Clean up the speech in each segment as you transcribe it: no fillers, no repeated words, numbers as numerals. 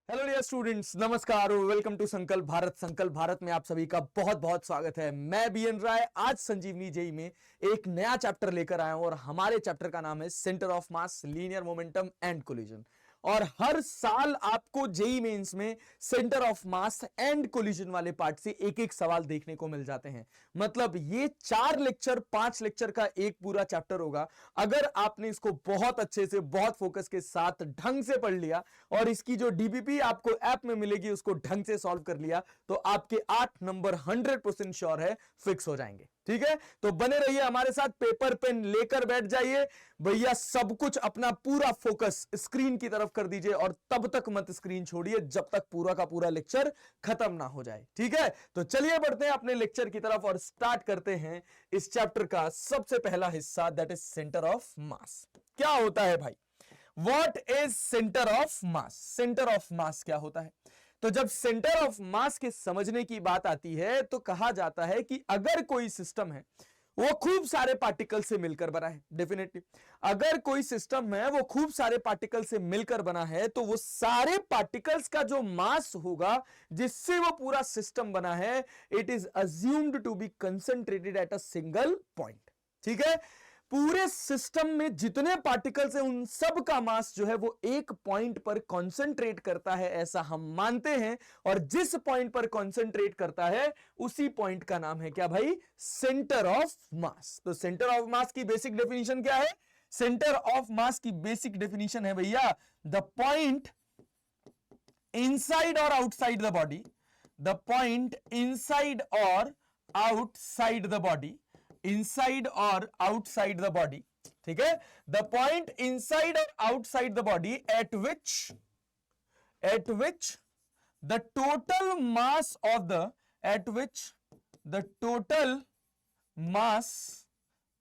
Hello dear students, नमस्कार और welcome to संकल्प भारत। संकल्प भारत में आप सभी का बहुत बहुत स्वागत है। मैं बीएन राय आज संजीवनी जेई में एक नया चैप्टर लेकर आया हूं और हमारे चैप्टर का नाम है centre of mass, linear momentum and collision. और हर साल आपको जेई मेंस में centre of mass and collision वाले पार्ट से एक एक सवाल देखने को मिल जाते हैं। मतलब ये 5 लेक्चर का एक पूरा चैप्टर होगा। अगर आपने इसको बहुत अच्छे से, बहुत फोकस के साथ ढंग से पढ़ लिया और इसकी जो डीबीपी आपको ऐप में मिलेगी उसको ढंग से सॉल्व कर लिया तो आपके 8 नंबर 100% श्योर है फिक्स हो जाएंगे। ठीक है, तो बने रहिए हमारे साथ, पेपर पेन लेकर बैठ जाइए भैया। सब कुछ अपना पूरा फोकस स्क्रीन की तरफ कर दीजिए और तब तक मत स्क्रीन छोड़िए जब तक पूरा का पूरा लेक्चर खत्म ना हो जाए। ठीक है, तो चलिए बढ़ते हैं अपने लेक्चर की तरफ और स्टार्ट करते हैं इस चैप्टर का सबसे पहला हिस्सा, दैट इज सेंटर ऑफ मास। क्या होता है भाई? What is centre of mass? Centre of मास क्या होता है? तो जब सेंटर ऑफ मास के समझने की बात आती है तो कहा जाता है कि अगर कोई सिस्टम है वो खूब सारे पार्टिकल से मिलकर बना है, डेफिनेटली अगर कोई सिस्टम है वो खूब सारे पार्टिकल से मिलकर बना है तो वो सारे पार्टिकल्स का जो मास होगा जिससे वो पूरा सिस्टम बना है, it is assumed to be concentrated at a single point. ठीक है, पूरे सिस्टम में जितने पार्टिकल्स हैं उन सब का मास जो है वो एक पॉइंट पर कंसंट्रेट करता है, ऐसा हम मानते हैं। और जिस पॉइंट पर कंसंट्रेट करता है उसी पॉइंट का नाम है क्या भाई? सेंटर ऑफ मास। तो सेंटर ऑफ मास की बेसिक डेफिनेशन क्या है? सेंटर ऑफ मास की बेसिक डेफिनेशन है भैया, द पॉइंट इनसाइड और outside the body, the point inside और आउटसाइड द बॉडी, इनसाइड और आउटसाइड द बॉडी। ठीक है, द पॉइंट इनसाइड और outside the body at which the total mass of the total mass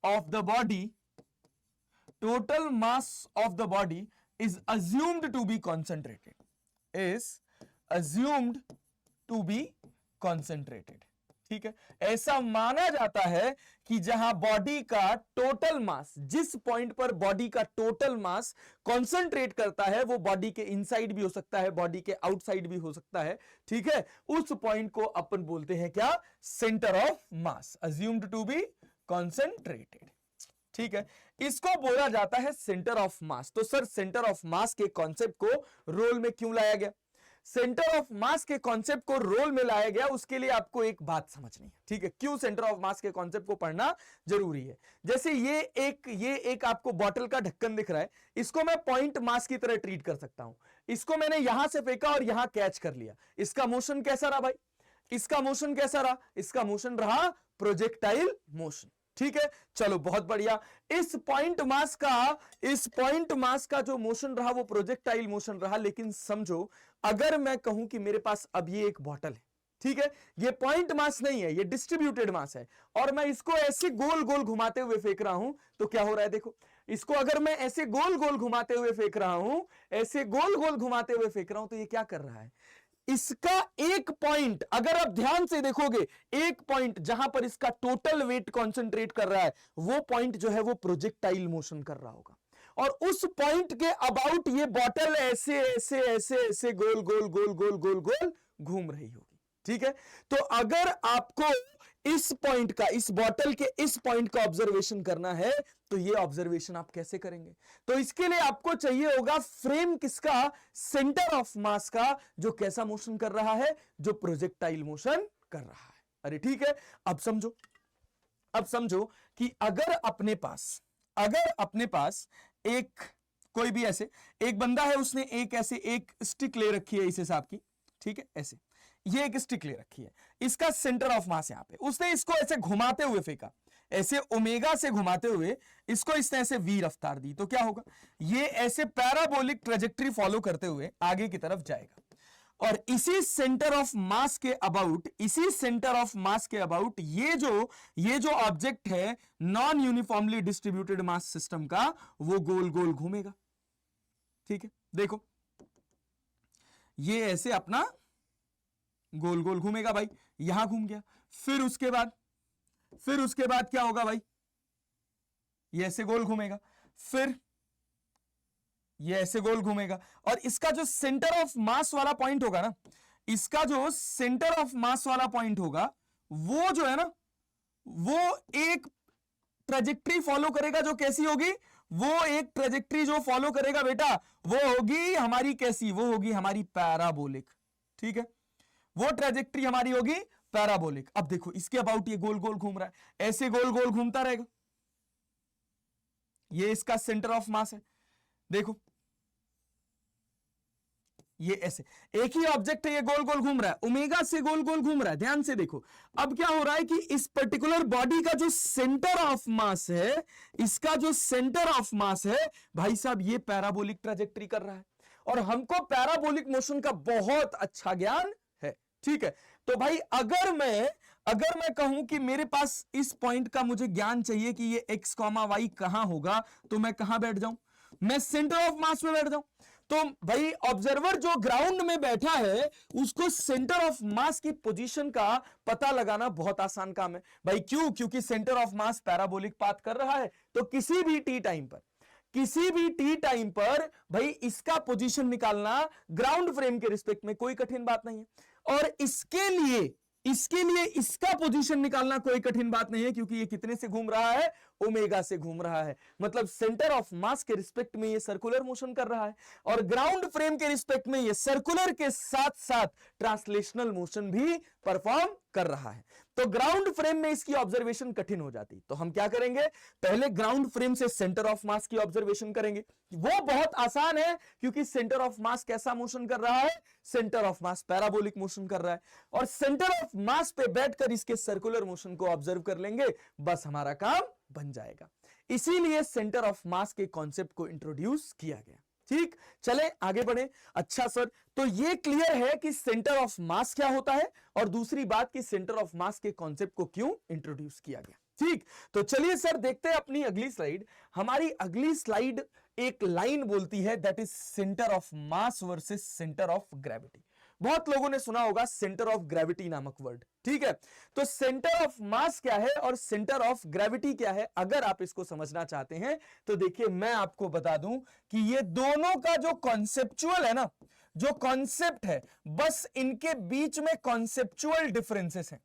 of the body, total mass of the body is assumed to be concentrated, ठीक है, ऐसा माना जाता है कि जहां बॉडी का टोटल मास, जिस पॉइंट पर बॉडी का टोटल मास कंसंट्रेट करता है, वो बॉडी के इनसाइड भी हो सकता है, बॉडी के आउटसाइड भी हो सकता है। ठीक है, उस पॉइंट को अपन बोलते हैं क्या? Centre of mass, assumed to be concentrated. ठीक है, इसको बोला जाता है सेंटर ऑफ मास। तो सर सेंटर ऑफ मास के कॉन्सेप्ट को रोल में क्यों लाया गया? सेंटर ऑफ मास के कॉन्सेप्ट को रोल में लाया गया उसके लिए आपको एक बात समझनी है। ठीक है, क्यों सेंटर ऑफ मास के कॉन्सेप्ट को पढ़ना जरूरी है? जैसे ये एक आपको बॉटल का ढक्कन दिख रहा है, इसको मैं पॉइंट मास की तरह ट्रीट कर सकता हूं। इसको मैंने यहां से फेंका और यहां कैच कर लिया, इसका मोशन कैसा रहा भाई? इसका मोशन कैसा रहा? इसका मोशन रहा प्रोजेक्टाइल मोशन। ठीक है, चलो बहुत बढ़िया। इस पॉइंट मास का जो मोशन रहा वो प्रोजेक्टाइल मोशन रहा। लेकिन समझो, अगर मैं कहूं कि मेरे पास अब ये एक बॉटल है, ठीक है, ये पॉइंट मास नहीं है, ये डिस्ट्रीब्यूटेड मास है, और मैं इसको ऐसे गोल गोल घुमाते हुए फेंक रहा हूं तो क्या हो रहा है? देखो, इसको अगर मैं ऐसे गोल गोल घुमाते हुए फेंक रहा हूं, ऐसे गोल गोल घुमाते हुए फेंक रहा हूं, तो ये क्या कर रहा है? इसका एक पॉइंट, अगर आप ध्यान से देखोगे, एक पॉइंट जहां पर इसका टोटल वेट कंसंट्रेट कर रहा है, वो पॉइंट जो है वो प्रोजेक्टाइल मोशन कर रहा होगा। और उस पॉइंट के अबाउट ये बॉटल ऐसे ऐसे ऐसे ऐसे गोल गोल गोल गोल गोल गोल घूम रही होगी। ठीक है, तो अगर आपको इस पॉइंट का, इस बॉटल के इस पॉइंट का ऑब्जर्वेशन करना है तो ये ऑब्जर्वेशन आप कैसे करेंगे? तो इसके लिए आपको चाहिए होगा फ्रेम किसका? सेंटर ऑफ मास का, जो कैसा मोशन कर रहा है? जो प्रोजेक्टाइल मोशन कर रहा है। अरे ठीक है, अब समझो कि अगर अपने पास एक कोई भी ऐसे एक बंदा है, उसने एक स्टिक ले रखी है इस हिसाब की, ठीक है, ऐसे ये एक स्टिक ले रखी है, इसका सेंटर ऑफ मास यहां पे, उसने इसको ऐसे घुमाते हुए फेंका, ऐसे ओमेगा से घुमाते हुए इसको इसने ऐसे वी रफ्तार दी, तो क्या होगा? ये ऐसे पैराबोलिक ट्रेजेक्टरी फॉलो करते हुए आगे की तरफ जाएगा। और इसी सेंटर ऑफ मास के अबाउट ये जो ऑब्जेक्ट है non uniformly distributed mass system का, वो गोल गोल घूमेगा। ठीक है, देखो ये ऐसे अपना गोल गोल घूमेगा भाई, यहां घूम गया। फिर उसके बाद क्या होगा भाई? ये ऐसे गोल घूमेगा, फिर ये ऐसे गोल घूमेगा, और इसका जो सेंटर ऑफ मास वाला पॉइंट होगा ना, इसका जो सेंटर ऑफ मास वाला पॉइंट होगा, वो जो है ना, वो एक ट्रेजेक्ट्री फॉलो करेगा जो कैसी होगी, वो एक ट्रेजेक्ट्री जो फॉलो करेगा बेटा, वो होगी हमारी कैसी, वो होगी हमारी पैराबोलिक। ठीक है, वो ट्रेजेक्ट्री हमारी होगी पैराबोलिक। अब देखो इसके अबाउट ये गोल गोल घूम रहा है, ऐसे गोल गोल घूमता रहेगा, ये इसका सेंटर ऑफ मास है। देखो ये ऐसे एक ही ऑब्जेक्ट है, ये गोल गोल घूम रहा है, ओमेगा से गोल गोल घूम रहा है। ध्यान से देखो अब क्या हो रहा है कि इस पर्टिकुलर बॉडी का जो सेंटर ऑफ मास है, इसका जो सेंटर ऑफ मास है भाई साहब, ये पैराबोलिक ट्रैजेक्टरी कर रहा है, और हमको पैराबोलिक मोशन का बहुत अच्छा ज्ञान है। ठीक है, तो भाई अगर मैं कहूं कि मेरे पास इस पॉइंट का मुझे ज्ञान चाहिए कि ये x, y कहां होगा, तो मैं कहां बैठ जाऊं, मैं सेंटर ऑफ मास में बैठ जाऊं। तो भाई ऑब्जर्वर जो ग्राउंड में बैठा है, उसको सेंटर ऑफ मास की पोजीशन का पता लगाना बहुत आसान काम है भाई। क्यों? क्योंकि centre of mass parabolic path कर रहा है, तो किसी भी टी टाइम पर भाई इसका पोजीशन निकालना ग्राउंड फ्रेम के रिस्पेक्ट में कोई कठिन बात नहीं है, और इसके लिए इसका पोजीशन निकालना कोई कठिन बात नहीं है, क्योंकि ये कितने से घूम रहा है, ओमेगा से घूम रहा है, मतलब सेंटर ऑफ मास के रिस्पेक्ट में ये सर्कुलर मोशन कर रहा है, और ग्राउंड फ्रेम के रिस्पेक्ट में ये सर्कुलर के साथ साथ ट्रांसलेशनल मोशन भी परफॉर्म कर रहा है। तो ग्राउंड फ्रेम में इसकी ऑब्जर्वेशन कठिन हो जाती, तो हम क्या करेंगे, पहले ग्राउंड फ्रेम से सेंटर ऑफ मास की ऑब्जर्वेशन करेंगे। वो बहुत आसान है, क्योंकि सेंटर ऑफ मास कैसा मोशन कर रहा है, centre of mass parabolic motion कर रहा है, और सेंटर ऑफ मास पे बैठकर इसके सर्कुलर मोशन को ऑब्जर्व कर लेंगे, बस हमारा काम बन जाएगा। इसीलिए सेंटर ऑफ मास के कॉन्सेप्ट को इंट्रोड्यूस किया गया। ठीक, चले आगे बढ़े। अच्छा सर, तो ये क्लियर है कि सेंटर ऑफ मास क्या होता है, और दूसरी बात कि सेंटर ऑफ मास के कॉन्सेप्ट को क्यों इंट्रोड्यूस किया गया। ठीक, तो चलिए सर देखते हैं अपनी अगली स्लाइड। हमारी अगली स्लाइड एक लाइन बोलती है, that is centre of mass versus centre of gravity. बहुत लोगों ने सुना होगा सेंटर ऑफ ग्रेविटी नामक वर्ड। ठीक है, तो सेंटर ऑफ मास क्या है और सेंटर ऑफ ग्रेविटी क्या है, अगर आप इसको समझना चाहते हैं तो देखिए मैं आपको बता दूं कि ये दोनों का जो कॉन्सेप्चुअल है ना, जो कॉन्सेप्ट है, बस इनके बीच में कॉन्सेप्चुअल डिफरेंसेस हैं।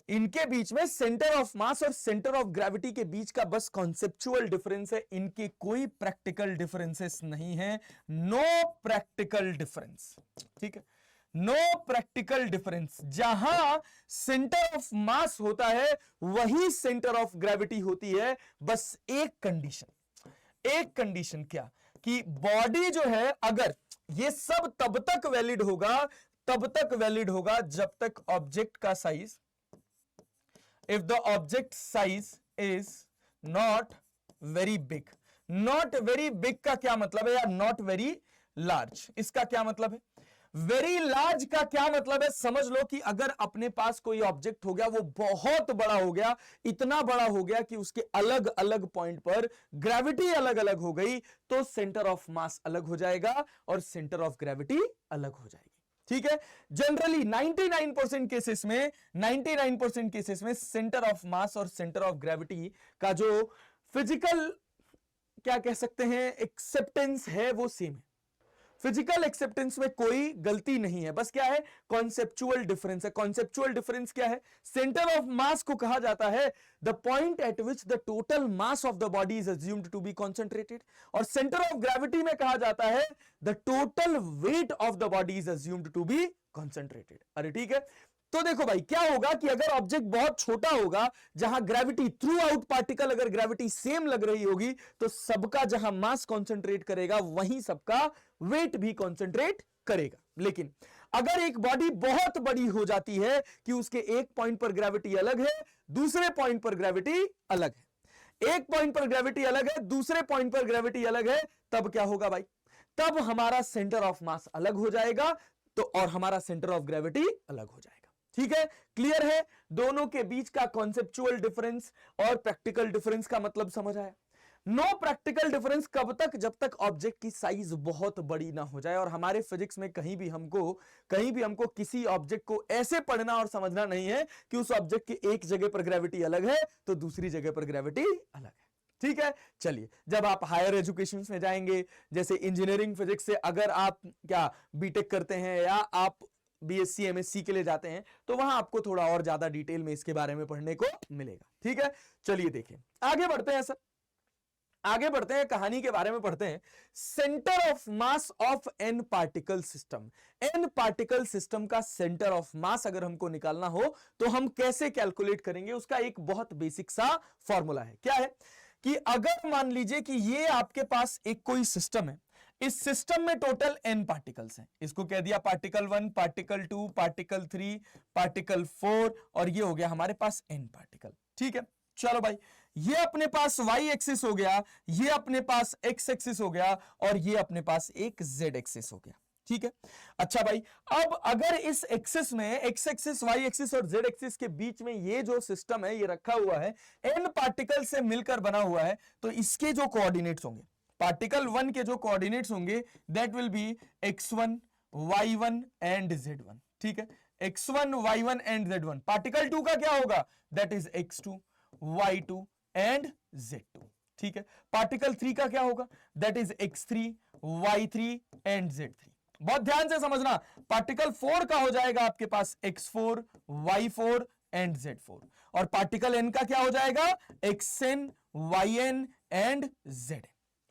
इनके बीच में सेंटर ऑफ मास और सेंटर ऑफ ग्रेविटी के बीच का बस कॉन्सेप्चुअल डिफरेंस है, इनके कोई प्रैक्टिकल डिफरेंसेस नहीं है। No practical difference. ठीक है, नो प्रैक्टिकल डिफरेंस। जहां सेंटर ऑफ मास होता है वही सेंटर ऑफ ग्रेविटी होती है, बस एक कंडीशन क्या, कि बॉडी जो है, अगर ये सब तब तक वैलिड होगा जब तक ऑब्जेक्ट का size, if the object size is not very big। not very big का क्या मतलब है, या not very large, इसका क्या मतलब है, वेरी लार्ज का क्या मतलब है, समझ लो कि अगर अपने पास कोई ऑब्जेक्ट हो गया, वो बहुत बड़ा हो गया, इतना बड़ा हो गया कि उसके अलग अलग पॉइंट पर ग्रेविटी अलग अलग हो गई, तो सेंटर ऑफ मास अलग हो जाएगा और सेंटर ऑफ ग्रेविटी अलग हो जाएगी। ठीक है, जनरली 99% केसेस में सेंटर ऑफ मास और सेंटर ऑफ ग्रेविटी का जो फिजिकल क्या कह सकते हैं एक्सेप्टेंस है, वो सेम है। फिजिकल एक्सेप्टेंस में कोई गलती नहीं है, बस क्या है, कॉन्सेप्चुअल डिफरेंस है। कॉन्सेप्चुअल डिफरेंस क्या है, सेंटर ऑफ मास को कहा जाता है the point at which the total mass of the body is assumed to be concentrated, और सेंटर ऑफ ग्रेविटी में कहा जाता है the total weight of the body is assumed to be concentrated. अरे ठीक है, तो देखो भाई क्या होगा कि अगर ऑब्जेक्ट बहुत छोटा होगा, जहां ग्रेविटी थ्रू आउट पार्टिकल अगर ग्रेविटी सेम लग रही होगी, तो सबका जहां मास कॉन्सेंट्रेट करेगा वहीं सबका वेट भी कॉन्सेंट्रेट करेगा। लेकिन अगर एक बॉडी बहुत बड़ी हो जाती है कि उसके एक पॉइंट पर ग्रेविटी अलग है, दूसरे पॉइंट पर ग्रेविटी अलग है, एक पॉइंट पर ग्रेविटी अलग है, दूसरे पॉइंट पर ग्रेविटी अलग है, तब क्या होगा भाई, तब हमारा सेंटर ऑफ मास अलग हो जाएगा, तो और हमारा सेंटर ऑफ ग्रेविटी अलग हो जाएगा। ठीक है, क्लियर है, दोनों के बीच का कॉन्सेप्चुअल डिफरेंस और प्रैक्टिकल डिफरेंस का मतलब समझ आया। नो प्रैक्टिकल डिफरेंस कब तक, जब तक ऑब्जेक्ट की साइज बहुत बड़ी ना हो जाए, और हमारे फिजिक्स में कहीं भी हमको किसी ऑब्जेक्ट को ऐसे पढ़ना और समझना नहीं है कि उस ऑब्जेक्ट की एक जगह पर ग्रेविटी अलग है तो दूसरी जगह पर ग्रेविटी अलग है। ठीक है। चलिए, जब आप हायर एजुकेशन में जाएंगे, जैसे इंजीनियरिंग फिजिक्स से अगर आप क्या बीटेक करते हैं या आप बीएससी एमएससी के लिए जाते हैं, तो वहां आपको थोड़ा और ज्यादा डिटेल में इसके बारे में पढ़ने को मिलेगा। ठीक है, चलिए देखें, आगे बढ़ते हैं सर, आगे बढ़ते हैं, कहानी के बारे में पढ़ते हैं। Centre of mass of N particle system. N particle system का सेंटर ऑफ मास अगर हमको निकालना हो तो हम कैसे कैलकुलेट करेंगे, उसका एक बहुत बेसिक सा फॉर्मूला है। क्या है कि अगर मान लीजिए कि ये आपके पास एक कोई सिस्टम है, इस सिस्टम में टोटल n पार्टिकल्स हैं, इसको कह दिया पार्टिकल 1, पार्टिकल 2, पार्टिकल 3, पार्टिकल 4, और ये हो गया हमारे पास n पार्टिकल। ठीक है, चलो भाई, ये अपने पास y एक्सिस हो गया, ये अपने पास x एक्सिस हो गया, और ये अपने पास एक z एक्सिस हो गया। ठीक है, अच्छा भाई, अब अगर इस एक्सिस में x एक्सिस, y एक्सिस और z एक्सिस के बीच में ये जो सिस्टम है ये रखा हुआ है, n पार्टिकल से मिलकर बना हुआ है, तो इसके जो कोऑर्डिनेट्स होंगे, पार्टिकल 1 के जो कोऑर्डिनेट्स होंगे, that will be x1, y1 and z1। ठीक है, x1, y1 and z1। Particle 2 का क्या होगा, that is x2, y2 and z2। ठीक है, पार्टिकल 3 का क्या होगा, that is x3, y3 and z3। बहुत ध्यान से समझना, पार्टिकल 4 का हो जाएगा आपके पास x4, y4 एंड z4, और पार्टिकल n का क्या हो जाएगा, xn, yn एंड zn।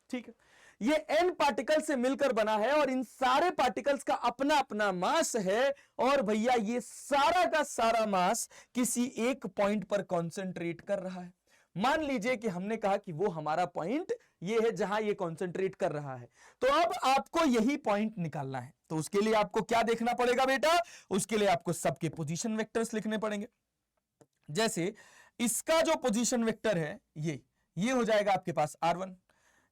ठीक है, ये n पार्टिकल से मिलकर बना है, और इन सारे पार्टिकल्स का अपना अपना मास है, और भैया ये सारा का सारा मास किसी एक पॉइंट पर कॉन्सेंट्रेट कर रहा है। मान लीजिए कि हमने कहा कि वो हमारा पॉइंट ये है जहां ये कॉन्सेंट्रेट कर रहा है, तो अब आपको यही पॉइंट निकालना है। तो उसके लिए आपको क्या देखना पड़ेगा बेटा, उसके लिए आपको सबके पोजीशन वेक्टर्स लिखने पड़ेंगे। जैसे इसका जो पोजीशन वेक्टर है ये हो जाएगा आपके पास r1,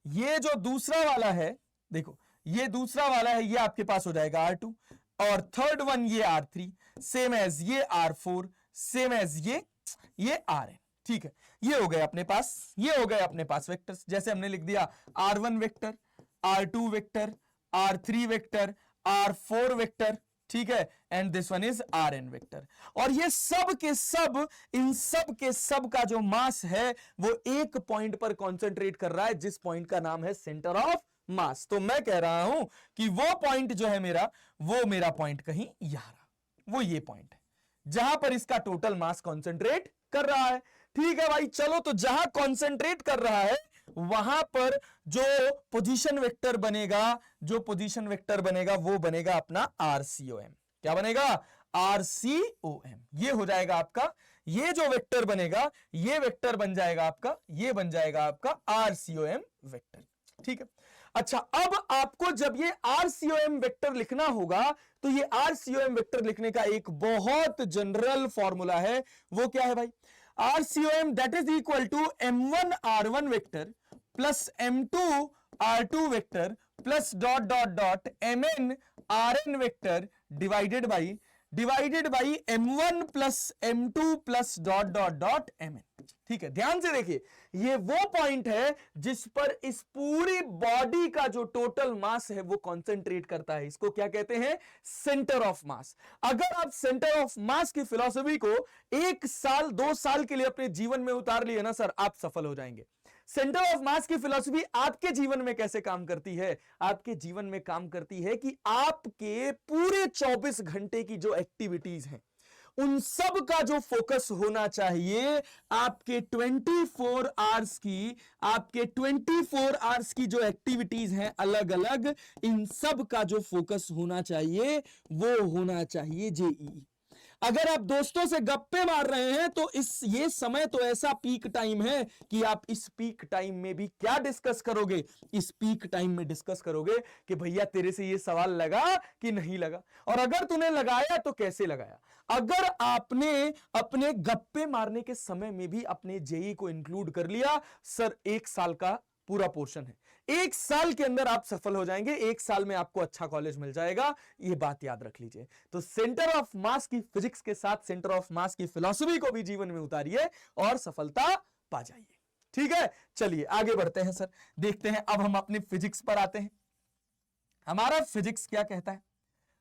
ये जो दूसरा वाला है, देखो ये दूसरा वाला है, ये आपके पास हो जाएगा r2, और थर्ड वन ये r3, सेम एज ये r4, सेम एज ये rn। ठीक है, ये हो गए अपने पास, ये हो गए अपने पास वेक्टर्स। जैसे हमने लिख दिया r1 vector, r2 vector, r3 vector, r4 vector. ठीक है, and this one is rn vector, और ये सब के सब, इन सब के सब का जो मास है वो एक पॉइंट पर कॉन्सेंट्रेट कर रहा है, जिस पॉइंट का नाम है सेंटर ऑफ मास। तो मैं कह रहा हूं कि वो पॉइंट जो है मेरा, वो मेरा पॉइंट कहीं यहां रहा, वो ये पॉइंट है जहां पर इसका टोटल मास कॉन्सेंट्रेट कर रहा है। ठीक है भाई, चलो, तो जहां कॉन्सेंट्रेट कर रहा है वहां पर जो पोजीशन वेक्टर बनेगा, जो पोजीशन वेक्टर बनेगा वो बनेगा अपना RCOM। क्या बनेगा, RCOM। ये हो जाएगा आपका, ये जो वेक्टर बनेगा ये वेक्टर बन जाएगा आपका, ये बन जाएगा आपका RCOM वेक्टर। ठीक है, अच्छा, अब आपको जब ये RCOM वेक्टर लिखना होगा तो ये RCOM वेक्टर लिखने का एक बहुत जनरल फॉर्मूला है। वो क्या है भाई, RCOM that is equal to M1 R1 vector plus M2 R2 vector plus dot dot dot MN RN vector divided by M1 plus M2 plus dot dot dot MN। ठीक है, ध्यान से देखिए, ये वो पॉइंट है जिस पर इस पूरी बॉडी का जो टोटल मास है वो कॉन्सेंट्रेट करता है। इसको क्या कहते हैं, सेंटर ऑफ मास। अगर आप सेंटर ऑफ मास की फिलॉसफी को 1 साल 2 साल के लिए अपने जीवन में उतार लिए ना सर, आप सफल हो जाएंगे। सेंटर ऑफ मास की फिलॉसफी आपके जीवन में कैसे काम करती है, आपके जीवन में काम करती है कि आपके पूरे 24 घंटे की जो एक्टिविटीज हैं उन सब का जो फोकस होना चाहिए, आपके 24 आवर्स की जो एक्टिविटीज हैं अलग अलग, इन सब का जो फोकस होना चाहिए वो होना चाहिए जेईई। अगर आप दोस्तों से गप्पे मार रहे हैं तो ये समय तो ऐसा पीक टाइम है कि आप इस पीक टाइम में भी क्या डिस्कस करोगे, इस पीक टाइम में डिस्कस करोगे कि भैया तेरे से ये सवाल लगा कि नहीं लगा, और अगर तूने लगाया तो कैसे लगाया। अगर आपने अपने गप्पे मारने के समय में भी अपने जेई को इंक्लूड कर लिया, सर 1 साल का पूरा पोर्शन है, 1 साल के अंदर आप सफल हो जाएंगे, 1 साल में आपको अच्छा कॉलेज मिल जाएगा, ये बात याद रख लीजिए। तो सेंटर ऑफ मास की फिजिक्स के साथ सेंटर ऑफ मास की फिलॉसफी को भी जीवन में उतारिए और सफलता पा जाइए। ठीक है, चलिए आगे बढ़ते हैं सर, देखते हैं अब हम अपनी फिजिक्स पर आते हैं। हमारा फिजिक्स क्या कहता है,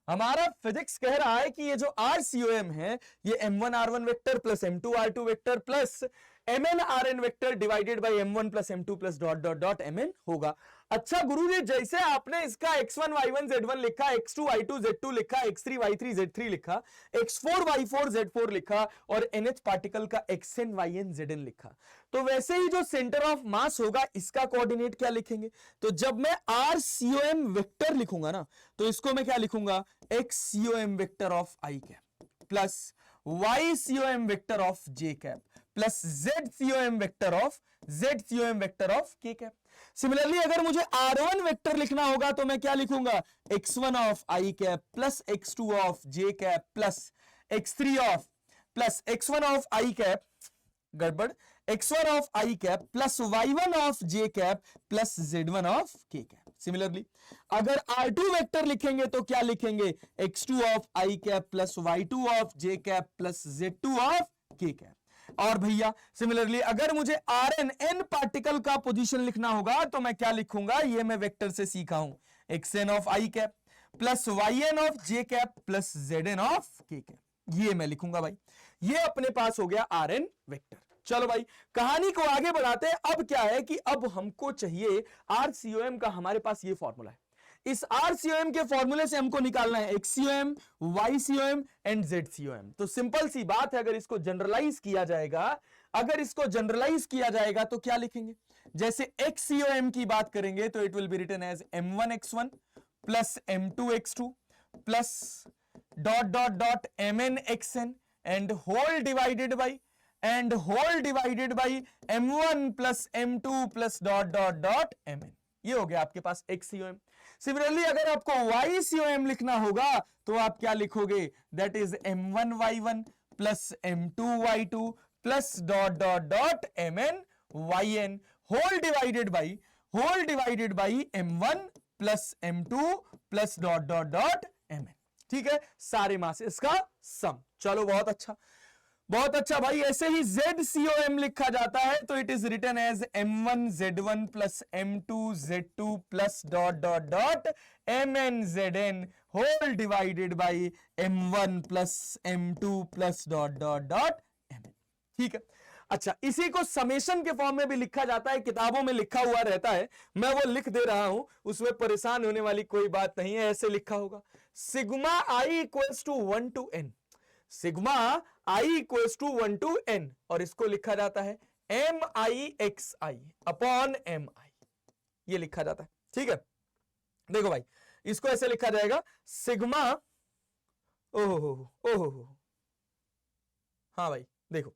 हमारा फिजिक्स कह रहा है कि ये जो RCOM है ये M1 R1 vector plus M2 R2 vector plus mn rn vector divided by m1 plus m2 plus dot dot dot mn होगा। अच्छा गुरुजी, जैसे आपने इसका x1 y1 z1 लिखा, x2 y2 z2 लिखा, x3 y3 z3 लिखा, x4 y4 z4 लिखा और nh पार्टिकल का xn yn zn लिखा, तो वैसे ही जो सेंटर ऑफ मास होगा इसका कोऑर्डिनेट क्या लिखेंगे? तो जब मैं rcom वेक्टर लिखूंगा ना, तो इसको मैं क्या लिखूंगा? xcom vector of i cap plus ycom vector of j cap plus zcom vector of k cap. Similarly अगर मुझे r1 वेक्टर लिखना होगा तो मैं क्या लिखूंगा? x1 of i cap plus x2 of j cap plus x3 of plus x1 of i cap, गड़बड़, x1 of i cap plus y1 of j cap plus z1 of k cap. Similarly अगर r2 vector लिखेंगे तो क्या लिखेंगे? x2 of i cap plus y2 of j cap plus z2 of k cap. और भैया similarly अगर मुझे rn n particle का पोजीशन लिखना होगा तो मैं क्या लिखूंगा? ये मैं वेक्टर से सीखा हूं, xn of i cap plus yn of j cap plus zn of k cap, ये मैं लिखूंगा भाई। ये अपने पास हो गया rn वेक्टर। चलो भाई कहानी को आगे बढ़ाते हैं। अब क्या है कि अब हमको चाहिए RCOM का, हमारे पास ये फॉर्मूला है, इस RCOM के फॉर्मूले से हमको निकालना है XCOM, YCOM एंड ZCOM। तो सिंपल सी बात है, अगर इसको जनरलाइज किया जाएगा तो क्या लिखेंगे? जैसे XCOM की बात करेंगे तो it will be written as M1x1 plus M2x2 plus dot dot dot MNxn and whole divided by M1 plus M2 plus dot dot dot Mn। ये हो गया आपके पास XCOM। सिमिलरली अगर आपको YCOM लिखना होगा तो आप क्या लिखोगे? That is M1y1 plus M2y2 plus dot dot dot MNyn whole divided by M1 plus M2 plus dot dot dot Mn। ठीक है, सारे मासेस का सम। चलो बहुत अच्छा भाई। ऐसे ही ZCOM लिखा जाता है तो it is written as M1z1 plus M2z2 plus dot dot dot MNzn whole divided by M1 plus M2 plus dot dot dot Mn। ठीक है, अच्छा इसी को समेशन के फॉर्म में भी लिखा जाता है, किताबों में लिखा हुआ रहता है, मैं वो लिख दे रहा हूं, उसमें परेशान होने वाली कोई बात नहीं है। ऐसे लिखा होगा sigma i equals to 1 to n, sigma i equals to 1 to n, और इसको लिखा जाता है mixi अपॉन mi, ये लिखा जाता है। ठीक है, देखो भाई इसको ऐसे लिखा जाएगा सिग्मा, ओहो हाँ भाई देखो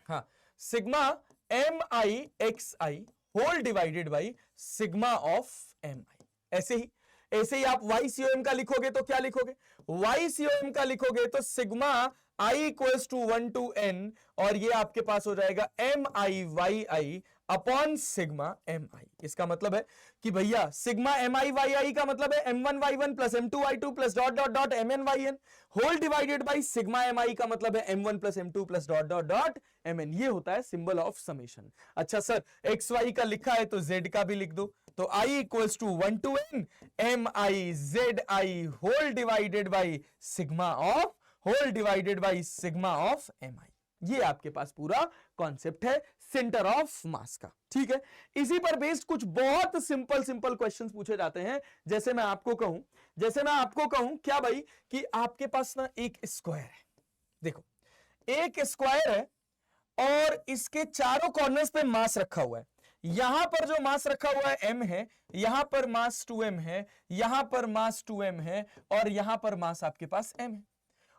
हाँ, sigma mixi whole divided by sigma of mi। ऐसे ही आप YCOM का लिखोगे तो क्या लिखोगे? YCOM का लिखोगे तो sigma i equals to 1 to n, और ये आपके पास हो जाएगा MIYI अपॉन सिग्मा MI। इसका मतलब है कि भैया सिग्मा MIYI का मतलब है M1y1 plus M2y2 plus dot dot dot MNyn whole divided by sigma MI का मतलब है M1 plus M2 plus dot dot dot Mn। ये होता है सिंबल ऑफ समेशन। अच्छा सर XY का लिखा है तो Z का भी लिख दो, तो I equals to 1 to n MIZI whole divided by sigma of MI। ये आपके पास पूरा कॉन्सेप्ट है सेंटर ऑफ मास का। ठीक है, इसी पर बेस्ड कुछ बहुत सिंपल क्वेश्चंस पूछे जाते हैं। जैसे मैं आपको कहूं क्या भाई कि आपके पास ना एक स्क्वायर है, देखो एक स्क्वायर है और इसके चारों कॉर्नर्स पे मास रखा हुआ है। यहां पर जो मास रखा हुआ है m है, यहां पर मास 2m है, यहां पर मास 2m है, और यहां पर मास आपके पास m है,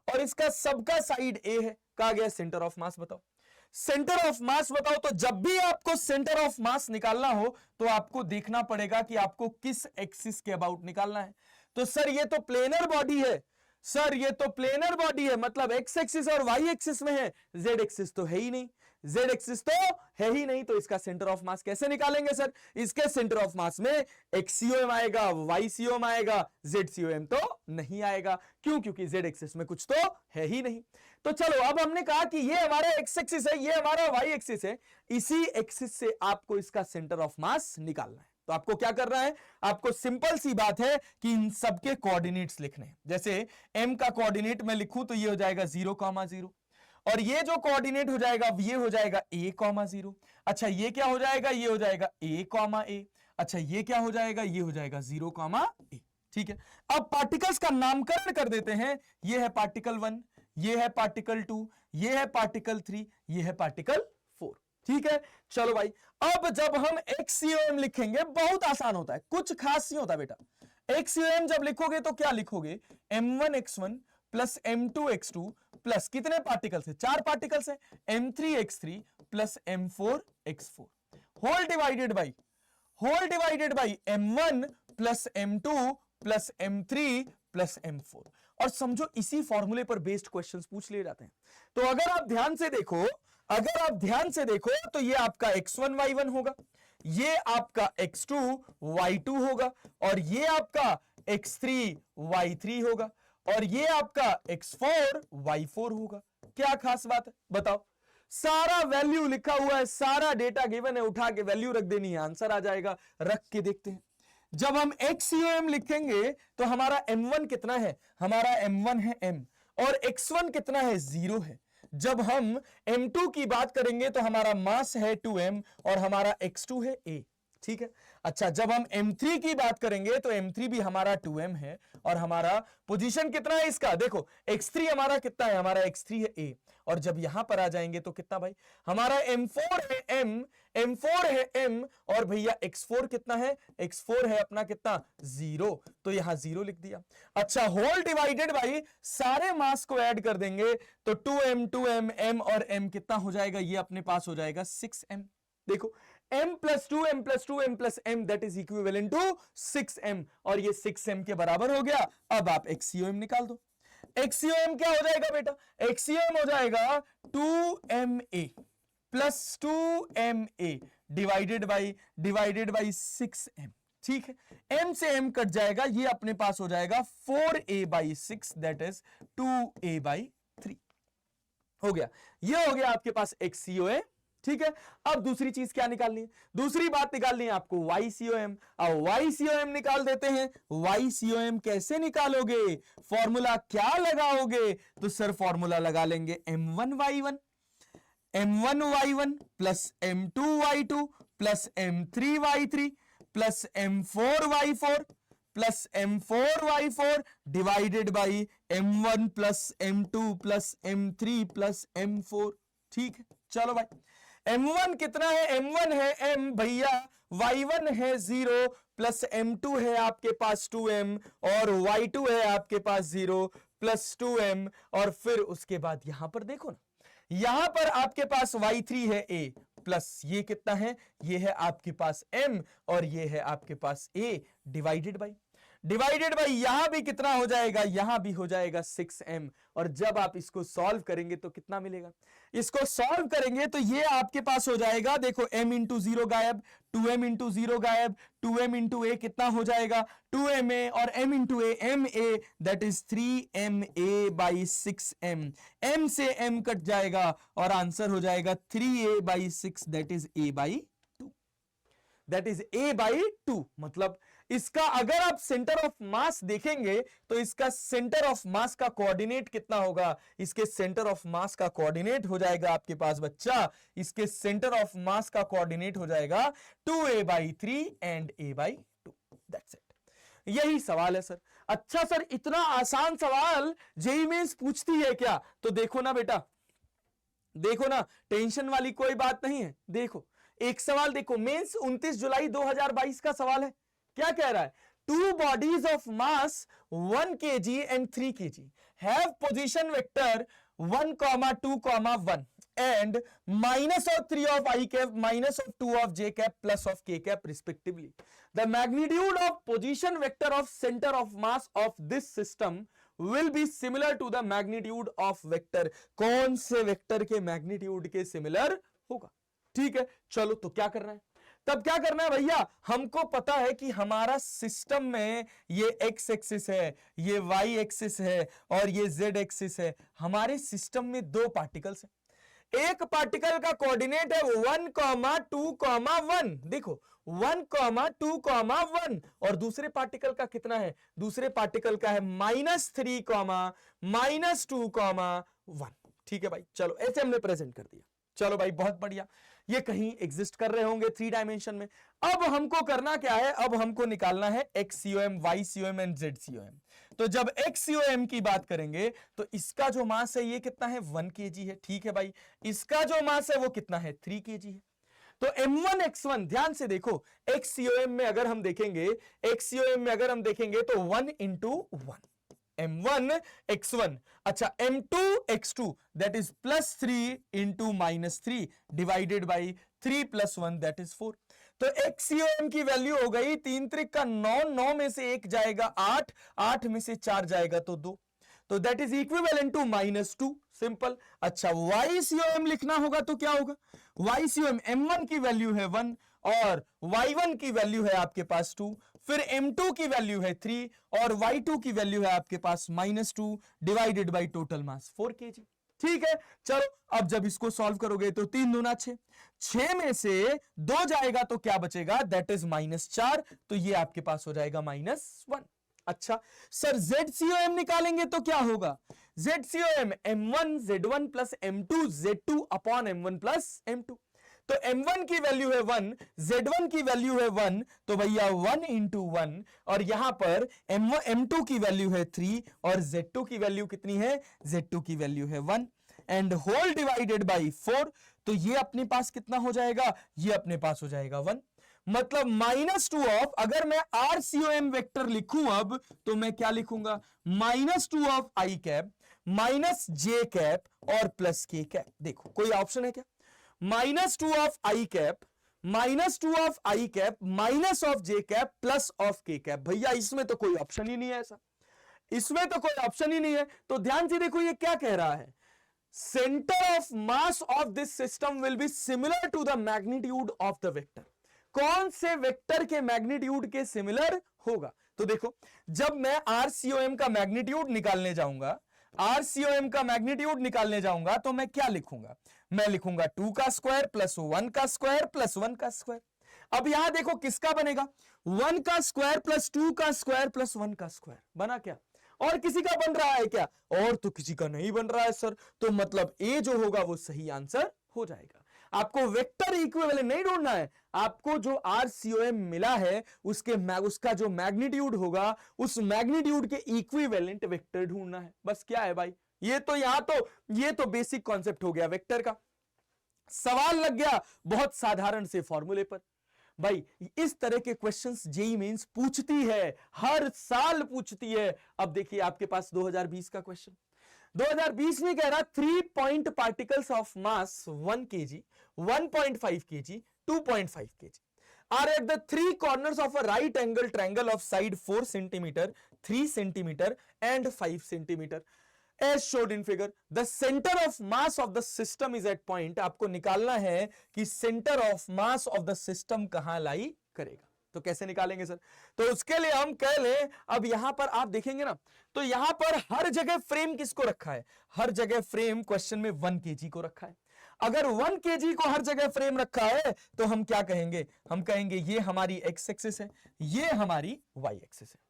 और इसका सबका साइड a है। कहा गया सेंटर ऑफ मास बताओ। तो जब भी आपको सेंटर ऑफ मास निकालना हो तो आपको देखना पड़ेगा कि आपको किस एक्सिस के अबाउट निकालना है। तो सर ये तो प्लेनर बॉडी है, मतलब एक्स एक्सिस और वाई एक्सिस में है, जेड एक्सिस तो है ही नहीं, तो इसका सेंटर ऑफ मास कैसे निकालेंगे सर? इसके सेंटर ऑफ मास में XCOM आएगा, YCOM आएगा, ZCOM तो नहीं आएगा। क्यों? क्योंकि जेड एक्सिस में कुछ तो है ही नहीं। तो चलो अब हमने कहा कि ये हमारा एक्स एक्सिस है, ये हमारा वाई एक्सिस है, इसी एक्सिस से आपको इसका सेंटर ऑफ मास निकालना है। तो आपको क्या करना है? आपको सिंपल सी बात है कि इन सबके कोऑर्डिनेट्स लिखने हैं। जैसे m का कोऑर्डिनेट मैं लिखूं तो ये हो जाएगा 0,0, और ये जो कोऑर्डिनेट हो जाएगा ये हो जाएगा a कॉमा 0। अच्छा ये क्या हो जाएगा, ये हो जाएगा a कॉमा a। अच्छा ये क्या हो जाएगा, ये हो जाएगा 0 कॉमा a। ठीक है, अब पार्टिकल्स का नामकरण कर देते हैं। ये है पार्टिकल 1, ये है पार्टिकल 2, ये है पार्टिकल 3, ये है पार्टिकल 4। ठीक है, चलो भाई, अब जब हम XCOM लिखेंगे बहुत आसान होता है, कुछ खास नहीं होता बेटा। XCOM जब लिखोगे तो क्या लिखोगे, M1x1 प्लस M2x2 प्लस कितने पार्टिकल्स है, 4 पार्टिकल्स है, M3x3 plus M4x4 whole divided by M1 plus M2 plus M3 plus M4। और समझो इसी फॉर्मूले पर बेस्ड क्वेश्चंस पूछ लिए जाते हैं। तो अगर आप ध्यान से देखो तो ये आपका x1 y1 होगा, ये आपका x2 y2 होगा, और ये आपका x3 y3 होगा, और ये आपका x4 y4 होगा। क्या खास बात है बताओ, सारा वैल्यू लिखा हुआ है, सारा डेटा गिवन है, उठा के वैल्यू रख देनी है, आंसर आ जाएगा। रख के देखते हैं, जब हम XCOM लिखेंगे तो हमारा M1 कितना है, हमारा M1 है M, और X1 कितना है 0 है। जब हम M2 की बात करेंगे तो हमारा मास है 2M और हमारा X2 है A। ठीक है, अच्छा जब हम M3 की बात करेंगे तो M3 भी हमारा 2M है और हमारा पोजीशन कितना है इसका, देखो X3 हमारा कितना है, हमारा X3 है A। और जब यहां पर आ जाएंगे तो कितना भाई, हमारा M4 है M4 है M, और भैया X4 कितना है, X4 है अपना कितना 0, तो यहां 0 लिख दिया। अच्छा होल डिवाइडेड बाई सारे मास को ऐड कर देंगे तो 2M 2M M और M कितना हो जाएगा, ये अपने पास हो जाएगा 6M। देखो M plus 2M plus 2M plus M that is equivalent to 6M, और ये 6M के बराबर हो गया। अब आप XCOM निकाल दो। XCOM क्या हो जाएगा बेटा, XCOM हो जाएगा 2MA plus 2MA divided by 6M। ठीक है, M से M कट जाएगा, ये अपने पास हो जाएगा 4A by 6 that is 2A by 3 हो गया। ये हो गया आपके पास XCOM। ठीक है, अब दूसरी चीज क्या निकालनी है, दूसरी बात निकालनी है आपको YCOM। अब YCOM निकाल देते हैं। YCOM कैसे निकालोगे, फॉर्मूला क्या लगाओगे, तो सर फॉर्मूला लगा लेंगे M1y1 plus M2y2 plus M3y3 plus M4y4 plus M4y4 divided by M1 plus M2 plus M3 plus M4। ठीक है, चलो भाई M1 कितना है, M1 है M भैया, Y1 है 0 प्लस M2 है आपके पास 2M और Y2 है आपके पास 0 प्लस 2M, और फिर उसके बाद यहां पर देखो ना, यहां पर आपके पास Y3 है A प्लस ये कितना है, ये है आपके पास M और ये है आपके पास A डिवाइडेड बाई यहां भी कितना हो जाएगा, यहां भी हो जाएगा 6M। और जब आप इसको सॉल्व करेंगे तो कितना मिलेगा, इसको सॉल्व करेंगे तो ये आपके पास हो जाएगा, देखो M इंटू 0 गायब, 2M इंटू 0 गायब, 2M इंटू A कितना हो जाएगा 2MA, और M into A MA that is 3MA by 6M। M से M कट जाएगा और आंसर हो जाएगा 3A by 6 that is A by 2, that is A by 2। मतलब इसका अगर आप सेंटर ऑफ मास देखेंगे तो इसका सेंटर ऑफ मास का कोऑर्डिनेट कितना होगा, इसके सेंटर ऑफ मास का कोऑर्डिनेट हो जाएगा आपके पास बच्चा, इसके सेंटर ऑफ मास का कोऑर्डिनेट हो जाएगा 2A by 3 and A by 2। That's it, यही सवाल है सर। अच्छा सर इतना आसान सवाल जेईई मेंस पूछती है क्या, तो देखो ना बेटा, देखो ना, टेंशन वाली कोई बात नहीं है। देखो एक सवाल देखो, मेंस 29 जुलाई 2022 का सवाल है, क्या कह रहा है, 2 bodies of mass 1 kg and 3 kg have position vector 1, 2, 1 and minus of 3 of I cap, minus of 2 of J cap, plus of K cap respectively. The magnitude of position vector of center of mass of this system will be similar to the magnitude of vector। कौन से vector के magnitude के similar होगा। ठीक है, चलो तो क्या करना है, तब क्या करना है भैया, हमको पता है कि हमारा सिस्टम में ये x एक्सिस है, ये y एक्सिस है और ये z एक्सिस है। हमारे सिस्टम में 2 पार्टिकल्स हैं, एक पार्टिकल का कोऑर्डिनेट है 1, 2, 1, देखो 1, 2, 1, और दूसरे पार्टिकल का कितना है, दूसरे पार्टिकल का है -3, -2, 1। ठीक है भाई, चलो ऐसे हमने प्रेजेंट कर दिया। चलो भाई बहुत बढ़िया, ये कहीं एग्जिस्ट कर रहे होंगे 3 डायमेंशन में। अब हमको करना क्या है, अब हमको निकालना है X COM, Y COM and Z COM। तो जब एक्स COM की बात करेंगे तो इसका जो मास है ये कितना है, 1 kg है। ठीक है भाई, इसका जो मास है वो कितना है, 3 kg है। तो M1X1 ध्यान से देखो, एक्स COM में अगर हम देखेंगे, एक्स COM में अगर हम देखेंगे तो 1 into 1 M1X1, अच्छा M2X2 that is +3 into -3 divided by 3 + 1 that is 4। तो एक्स COM की वैल्यू हो गई 3 त्रिक का 9, 9 में से 1 जाएगा 8, 8 में से 4 जाएगा तो 2, तो that is equivalent to -2, simple. अच्छा वाई COM लिखना होगा तो क्या होगा, वाई COM M1 की वैल्यू है 1 और Y1 की वैल्यू है आपके पास 2, फिर M2 की वैल्यू है 3 और Y2 की वैल्यू है आपके पास -2 divided by total mass 4 kg। ठीक है, चलो अब जब इसको सॉल्व करोगे तो 3 दूना 6, 6 में से 2 जाएगा तो क्या बचेगा, दैट इज -4, तो ये आपके पास हो जाएगा -1। अच्छा सर जेड COM निकालेंगे तो क्या होगा, Z COM M1 Z1 plus M2 Z2 upon M1 plus M2। तो M1 की वैल्यू है 1, Z1 की वैल्यू है 1, तो भैया 1 into 1, और यहां पर M2 की वैल्यू है 3 और Z2 की वैल्यू कितनी है, Z2 की वैल्यू है 1 एंड होल डिवाइडेड बाई 4। तो ये अपने पास कितना हो जाएगा, ये अपने पास हो जाएगा 1। मतलब -2 ऑफ, अगर मैं RCOM वेक्टर लिखूं अब तो मैं क्या लिखूंगा, -2 of I cap minus J cap और प्लस K कैप। देखो कोई ऑप्शन है क्या, -2 of I cap -2 of I cap minus of J cap plus of K cap. भैया इसमें तो कोई ऑप्शन ही नहीं है ऐसा, इसमें तो कोई ऑप्शन ही नहीं है। तो ध्यान से देखो ये क्या कह रहा है, centre of mass of this system will be similar to the magnitude of the vector. कौन से वेक्टर के मैग्नीट्यूड के सिमिलर होगा, तो देखो जब मैं RCOM का मैग्नीट्यूड निकालने जाऊंगा, RCOM का मैग्नीट्यूड निकालने जाऊंगा तो मैं क्या लिखूंगा, मैं लिखूंगा 2 का स्क्वायर प्लस 1 का स्क्वायर प्लस 1 का स्क्वायर। अब यहां देखो किसका बनेगा, 1 का स्क्वायर प्लस 2 का स्क्वायर प्लस 1 का स्क्वायर बना क्या, और किसी का बन रहा है क्या, और तो किसी का नहीं बन रहा है सर, तो मतलब ए जो होगा वो सही आंसर हो जाएगा। आपको वेक्टर इक्विवेलेंट नहीं ढूंढना है, आपको जो RCOM मिला है उसका जो मैग्नीट्यूड होगा उस मैग्नीट्यूड के इक्विवेलेंट वेक्टर ढूंढना है, बस। क्या है भाई, ये तो बेसिक कॉन्सेप्ट हो गया वेक्टर का। सवाल लग गया बहुत साधारण से फॉर्मूले पर। भाई इस तरह के क्वेश्चंस जेईई मेंस पूछती है, हर साल पूछती है। अब देखिए आपके पास 2020 का क्वेश्चन, 2020 में कह रहा 3 point particles of mass 1 kg, 1.5 kg, 2.5 kg are at the 3 corners of a right angle triangle of side 4 centimeter, 3 centimeter and 5 centimeter as shown in figure. The center of mass of the system is at point. आपको निकालना है कि center of mass of the system कहां लाई करेगा। तो कैसे निकालेंगे sir, तो उसके लिए हम कह लें, अब यहां पर आप देखेंगे ना, तो यहां पर हर जगह फ्रेम किसको रखा है, हर जगह फ्रेम क्वेश्चन में 1 kg को रखा है। अगर 1 kg को हर जगह फ्रेम रखा है तो हम क्या कहेंगे, हम कहेंगे ये हमारी x एक्सिस है, ये हमारी y एक्सिस है।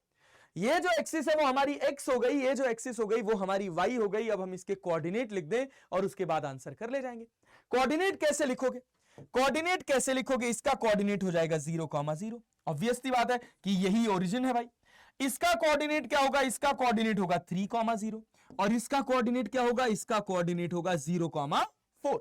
ये जो एक्सिस है वो हमारी x हो गई, ये जो एक्सिस हो गई वो हमारी y हो गई। अब हम इसके कोऑर्डिनेट लिख दें और उसके बाद आंसर कर ले जाएंगे। कोऑर्डिनेट कैसे लिखोगे, कोऑर्डिनेट कैसे लिखोगे, इसका कोऑर्डिनेट हो जाएगा 0,0। ऑब्वियस सी बात है कि यही ओरिजिन है भाई। इसका कोऑर्डिनेट क्या होगा, इसका कोऑर्डिनेट होगा 3,0 और इसका कोऑर्डिनेट क्या होगा, इसका कोऑर्डिनेट होगा 0,4।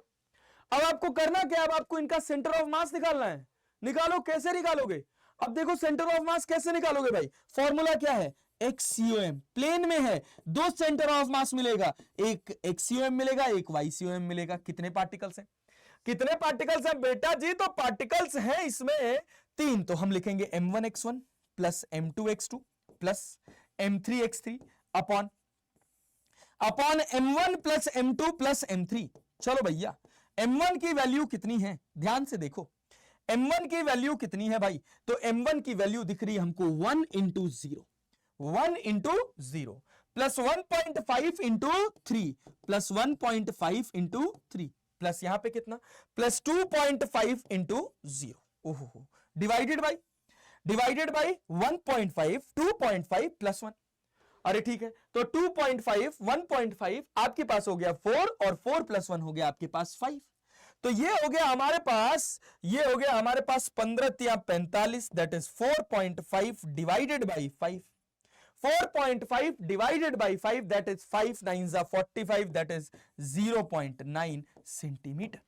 अब आपको करना क्या, अब आपको इनका सेंटर ऑफ मास निकालना है। निकालो, कैसे निकालोगे, अब देखो सेंटर ऑफ मास कैसे निकालोगे भाई, फॉर्मूला क्या है, XCOM प्लेन में है, 2 सेंटर ऑफ मास मिलेगा, एक XCOM मिलेगा, एक YCOM मिलेगा। कितने पार्टिकल्स हैं, कितने पार्टिकल्स हैं बेटा जी, तो पार्टिकल्स हैं इसमें 3, तो हम लिखेंगे M1X1 plus M2X2 plus M3X3 upon M1 plus M2 plus M3। चलो भैया M1 की वैल्यू कितनी है, ध्यान से देखो M1 की वैल्यू कितनी है भाई, तो M1 की वैल्यू दिख रही है हमको 1 into 0, 1 into 0 plus 1.5 into 3 plus 1.5 into 3 plus यहां पे कितना, प्लस 2.5 into 0, ओहो, डिवाइडेड बाई 1.5, 2.5 प्लस 1। अरे ठीक है, तो 2.5 1.5 आपके पास हो गया 4 और 4 + 1 हो गया आपके पास 5। तो ये हो गया हमारे पास, ये हो गया हमारे पास 15 या 45, that is 4.5 divided by 5। 4.5 divided by 5 that is 5 9 45, that is 0.9 centimetre.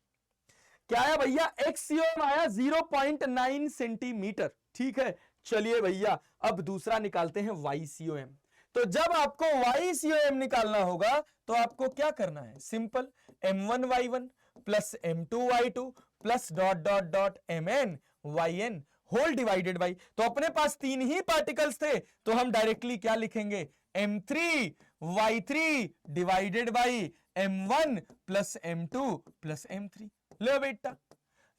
क्या आया भैया? एक्सयूएम आया 0.9 सेंटीमीटर। ठीक है, चलिए भैया अब दूसरा निकालते हैं वाईसीओएम। तो जब आपको वाईसीओएम निकालना होगा तो आपको क्या करना है? Simple, m1y1 plus m2y2 plus dot dot dot mn whole divided by, तो अपने पास 3 ही पार्टिकल्स थे तो हम डायरेक्टली क्या लिखेंगे? m3y3 divided by m1 plus m2 plus m3। लो बेटा,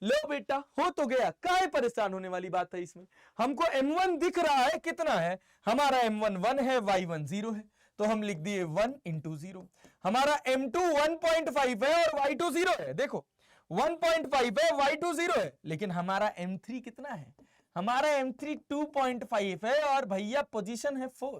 लो बेटा, हो तो गया। काहे परेशान होने वाली बात है इसमें? हमको m1 दिख रहा है, कितना है हमारा? m1 1 है, y1 0 है, तो हम लिख दिए 1 × 0। हमारा m2 1.5 है और y2 0 है। देखो 1.5 है, y2 0 है, लेकिन हमारा m3 कितना है? हमारा m3 2.5 है और भैया पोजीशन है 4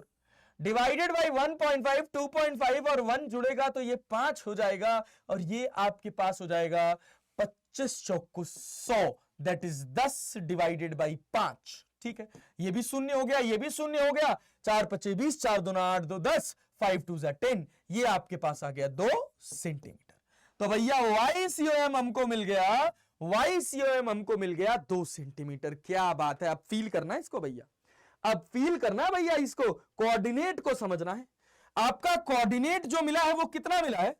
डिवाइडेड बाई 1.5, 2.5 और 1 जुड़ेगा तो ये 5 हो जाएगा और ये आपके पास हो जाएगा 25 चौको 100, दैट इज 10 डिवाइडेड बाई 5। ठीक है, ये भी शून्य हो गया, ये भी शून्य हो गया। 4 × 5 = 20, 4 × 2 = 8, 2 × 10, 5 × 2 = 10, ये आपके पास आ गया 2 सेंटीमीटर। तो भैया वाईसीओएम हमको मिल गया, वाईसीओएम हमको मिल गया 2 सेंटीमीटर। क्या बात है, अब फील करना है इसको भैया, अब फील करना है भैया, इसको कोऑर्डिनेट को समझना है। आपका कोऑर्डिनेट जो मिला है वो कितना मिला है?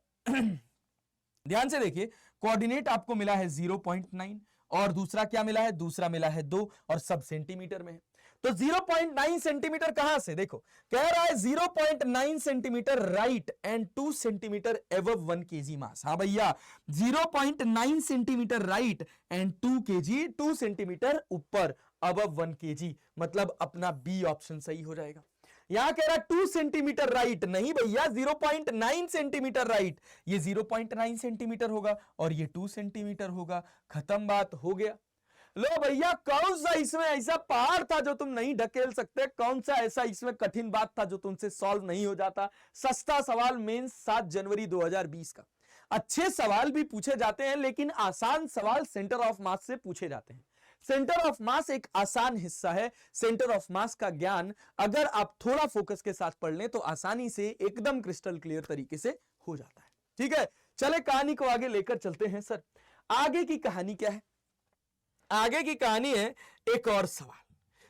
ध्यान से देखिए, कोऑर्डिनेट आपको मिला है 0.9 और दूसरा क्या मिला है? दूसरा मिला है 2 और सब सेंटीमीटर में है। तो 0.9 सेंटीमीटर कहां से? देखो कह रहा है 0.9 centimetre right and 2 centimetre above 1 kg मास। हाँ भैया, 0.9 centimetre right and 2 kg, 2 centimetre ऊपर अबव 1 kg, मतलब अपना बी ऑप्शन सही हो जाएगा। यहां कह रहा 2 सेंटीमीटर राइट, नहीं भैया 0.9 सेंटीमीटर राइट, ये 0.9 सेंटीमीटर होगा और ये 2 सेंटीमीटर होगा। खत्म, बात हो गया। लो भैया, कौन सा इसमें ऐसा पहाड़ था जो तुम नहीं ढकेल सकते? कौन सा ऐसा इसमें कठिन बात था जो तुमसे सॉल्व नहीं हो जाता? सस्ता सवाल मेंस 7 जनवरी 2020 का। अच्छे सवाल भी पूछे जाते हैं लेकिन आसान सवाल सेंटर ऑफ मास से पूछे जाते हैं। सेंटर ऑफ मास एक आसान हिस्सा है। सेंटर ऑफ मास का ज्ञान अगर आप थोड़ा फोकस के साथ पढ़ लें तो आसानी से एकदम क्रिस्टल क्लियर तरीके से हो जाता है। ठीक है, चले कहानी को आगे लेकर चलते हैं। सर आगे की कहानी क्या है? आगे की कहानी है एक और सवाल।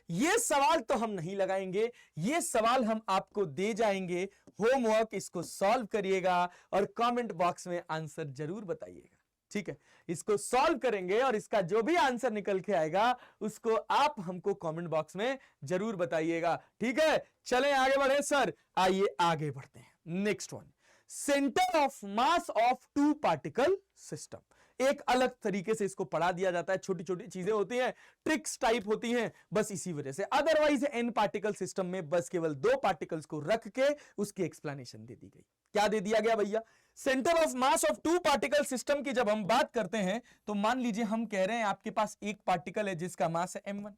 ये सवाल तो हम नहीं लगाएंगे, ये सवाल हम आपको दे जाएंगे, होमवर्क इसको सॉल्व करिएगा और कमेंट बॉक्स में आंसर जरूर बताइएगा। ठीक है, इसको सॉल्व करेंगे और इसका जो भी आंसर निकल के आएगा उसको आप हमको कमेंट बॉक्स में जरूर बताइएगा। ठीक है, चलें आगे बढ़े। सर आइए आगे बढ़ते हैं। Next one, centre of mass of 2 particle system. एक अलग तरीके से इसको पढ़ा दिया जाता है, छोटी छोटी चीजें होती हैं, ट्रिक्स टाइप होती हैं, बस इसी वजह से। अदरवाइज n पार्टिकल सिस्टम में बस केवल 2 पार्टिकल्स को रख के उसकी एक्सप्लेनेशन दे दी गई। क्या दे दिया गया भैया? Centre of mass of 2 particle system की जब हम बात करते हैं तो मान लीजिए हम कह रहे हैं आपके पास एक पार्टिकल है जिसका मास है m1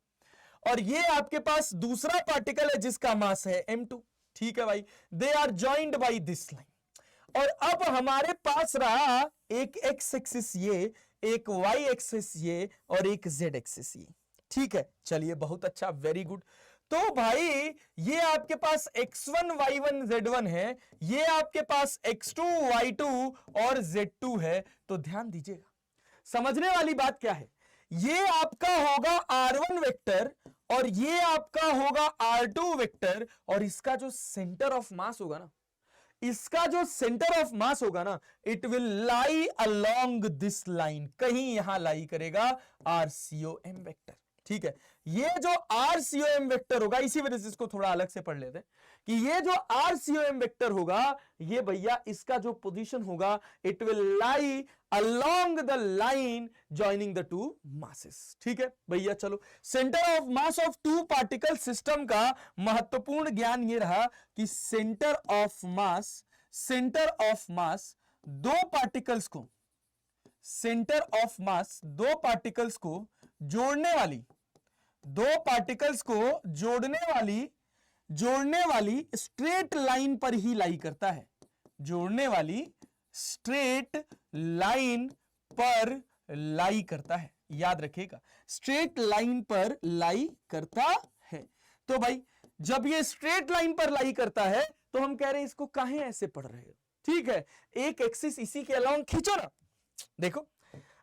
और ये आपके पास दूसरा पार्टिकल है जिसका मास है m2। ठीक है भाई, they are joined by this line. और अब हमारे पास रहा एक एक्स एक्सिस ये, एक वाई एक्सिस ये और एक जेड एक्सिस ये। ठीक है, चलिए बहुत अच्छा, वेरी गुड। तो भाई ये आपके पास x1 y1 z1 है, ये आपके पास x2 y2 और z2 है। तो ध्यान दीजिएगा, समझने वाली बात क्या है, ये आपका होगा r1 वेक्टर और ये आपका होगा r2 वेक्टर और इसका जो सेंटर ऑफ मास होगा ना, इसका जो सेंटर ऑफ मास होगा ना, it will lie along this line, कहीं यहां लाई करेगा RCOM वेक्टर। ठीक है, ये जो RCOM वेक्टर होगा, इसी वजह से इसको थोड़ा अलग से पढ़ लेते हैं कि ये जो RCOM वेक्टर होगा, ये भैया इसका जो पोजीशन होगा, it will lie along the line joining the 2 masses. ठीक है भैया, चलो centre of mass of 2 particle system का महत्वपूर्ण ज्ञान ये रहा कि सेंटर ऑफ मास 2 पार्टिकल्स को, सेंटर ऑफ मास 2 पार्टिकल्स को जोड़ने वाली, 2 पार्टिकल्स को जोड़ने वाली जोड़ने वाली स्ट्रेट लाइन पर ही लाई करता है, जोड़ने वाली स्ट्रेट लाइन पर लाई करता है, याद रखिएगा, स्ट्रेट लाइन पर लाई करता है। तो भाई जब ये स्ट्रेट लाइन पर लाई करता है तो हम कह रहे हैं इसको काहे ऐसे पढ़ रहे हो, ठीक है, एक एक्सिस इसी के अलोंग खींचो ना। देखो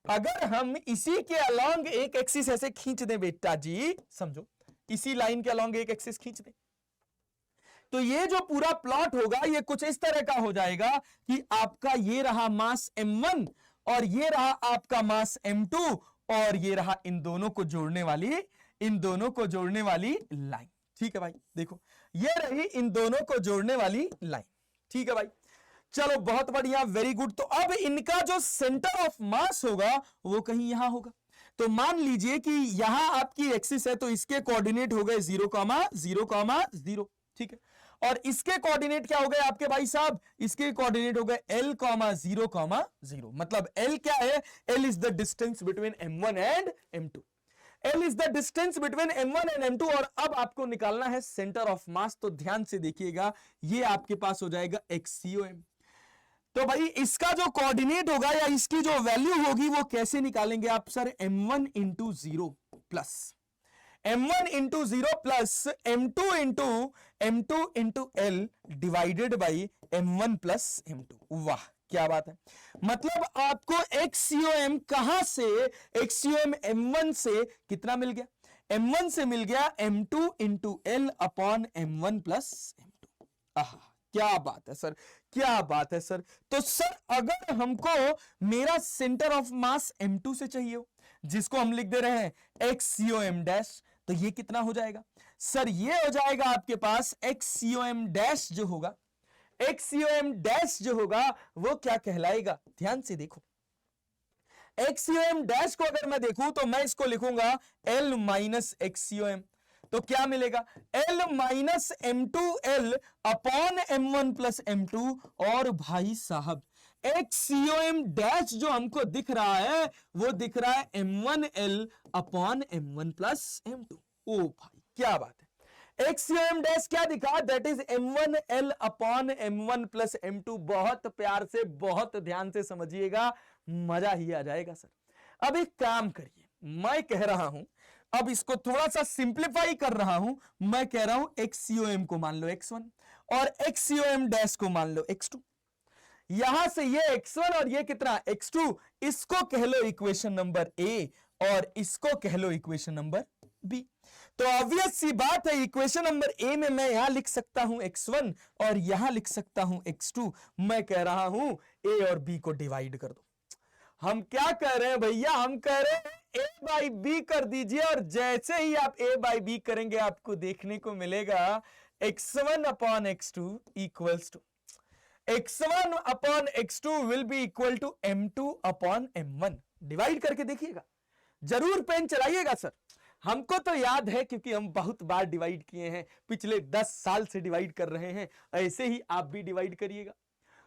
अगर हम इसी के अलोंग एक एक्सिस ऐसे खींच दें बेटा जी, समझो इसी लाइन के अलोंग एक एक्सिस खींच दें, तो ये जो पूरा प्लॉट होगा ये कुछ इस तरह का हो जाएगा कि आपका ये रहा मास m1 और ये रहा आपका मास m2 और ये रहा इन दोनों को जोड़ने वाली लाइन। ठीक है भाई, देखो ये रही इन दोनों को जोड़ने वाली लाइन। ठीक है भाई, चलो बहुत बढ़िया, वेरी गुड। तो अब इनका जो सेंटर ऑफ मास होगा वो कहीं यहां होगा। तो मान लीजिए कि यहां आपकी एक्सिस है तो इसके कोऑर्डिनेट हो गए 0,0,0। ठीक है, और इसके कोऑर्डिनेट क्या हो गए आपके भाई साहब, इसके कोऑर्डिनेट हो गए L,0,0। मतलब L क्या है, L is the distance between M1 and M2। L is the distance between M1 and M2। और अब आपको निकालना है सेंटर ऑफ मास, तो ध्यान से देखिएगा, ये आपके पास हो जाएगा XCOM। तो भाई इसका जो कोऑर्डिनेट होगा या इसकी जो वैल्यू होगी वो कैसे निकालेंगे आप sir, M1 into 0 plus M1 into 0 plus M2 into L divided by M1 plus M2। वाह क्या बात है, मतलब आपको XCOM कहां से, XCOM M1 से कितना मिल गया, M1 से मिल गया M2 into L upon M1 plus M2। आहा क्या बात है सर, क्या बात है सर। तो सर अगर हमको मेरा सेंटर ऑफ मास M2 से चाहिए हो, जिसको हम लिख दे रहे हैं XCOM डैश, तो ये कितना हो जाएगा सर, ये हो जाएगा आपके पास XCOM डैश जो होगा, XCOM डैश जो होगा वो क्या कहलाएगा, ध्यान से देखो, XCOM डैश को अगर मैं देखूं तो मैं इसको लिखूंगा L माइनस XCOM। तो क्या मिलेगा, L minus M2L upon M1 plus M2। और भाई साहब XCOM डैश जो हमको दिख रहा है वो दिख रहा है M1L upon M1 plus M2। ओ भाई क्या बात है, XCOM डैश क्या दिखा, that is M1L upon M1 plus M2। बहुत प्यार से बहुत ध्यान से समझिएगा, मजा ही आ जाएगा सर। अब एक काम करिए, मैं कह रहा हूं, अब इसको थोड़ा सा सिंप्लीफाई कर रहा हूं, मैं कह रहा हूं XCOM को मान लो X1 और XCOM डैश को मान लो X2। यहां से ये X1 और ये कितना X2, इसको कह लो इक्वेशन नंबर A और इसको कह लो इक्वेशन नंबर B। तो ऑब्वियस सी बात है, इक्वेशन नंबर A में मैं यहां लिख सकता हूं X1 और यहां लिख सकता हूं X2। मैं कह रहा हूं A और B को डिवाइड कर दो। हम क्या कह रहे हैं भैया, हम कह रहे हैं A बाई B कर दीजिए, और जैसे ही आप A बाई B करेंगे आपको देखने को मिलेगा X1 upon X2 equals to X1 upon X2 will be equal to M2 upon M1। Divide करके देखिएगा, जरूर पेन चलाइएगा सर। हमको तो याद है क्योंकि हम बहुत बार डिवाइड किए हैं, पिछले 10 साल से डिवाइड कर रहे हैं। ऐसे ही आप भी डिवाइड करिएगा,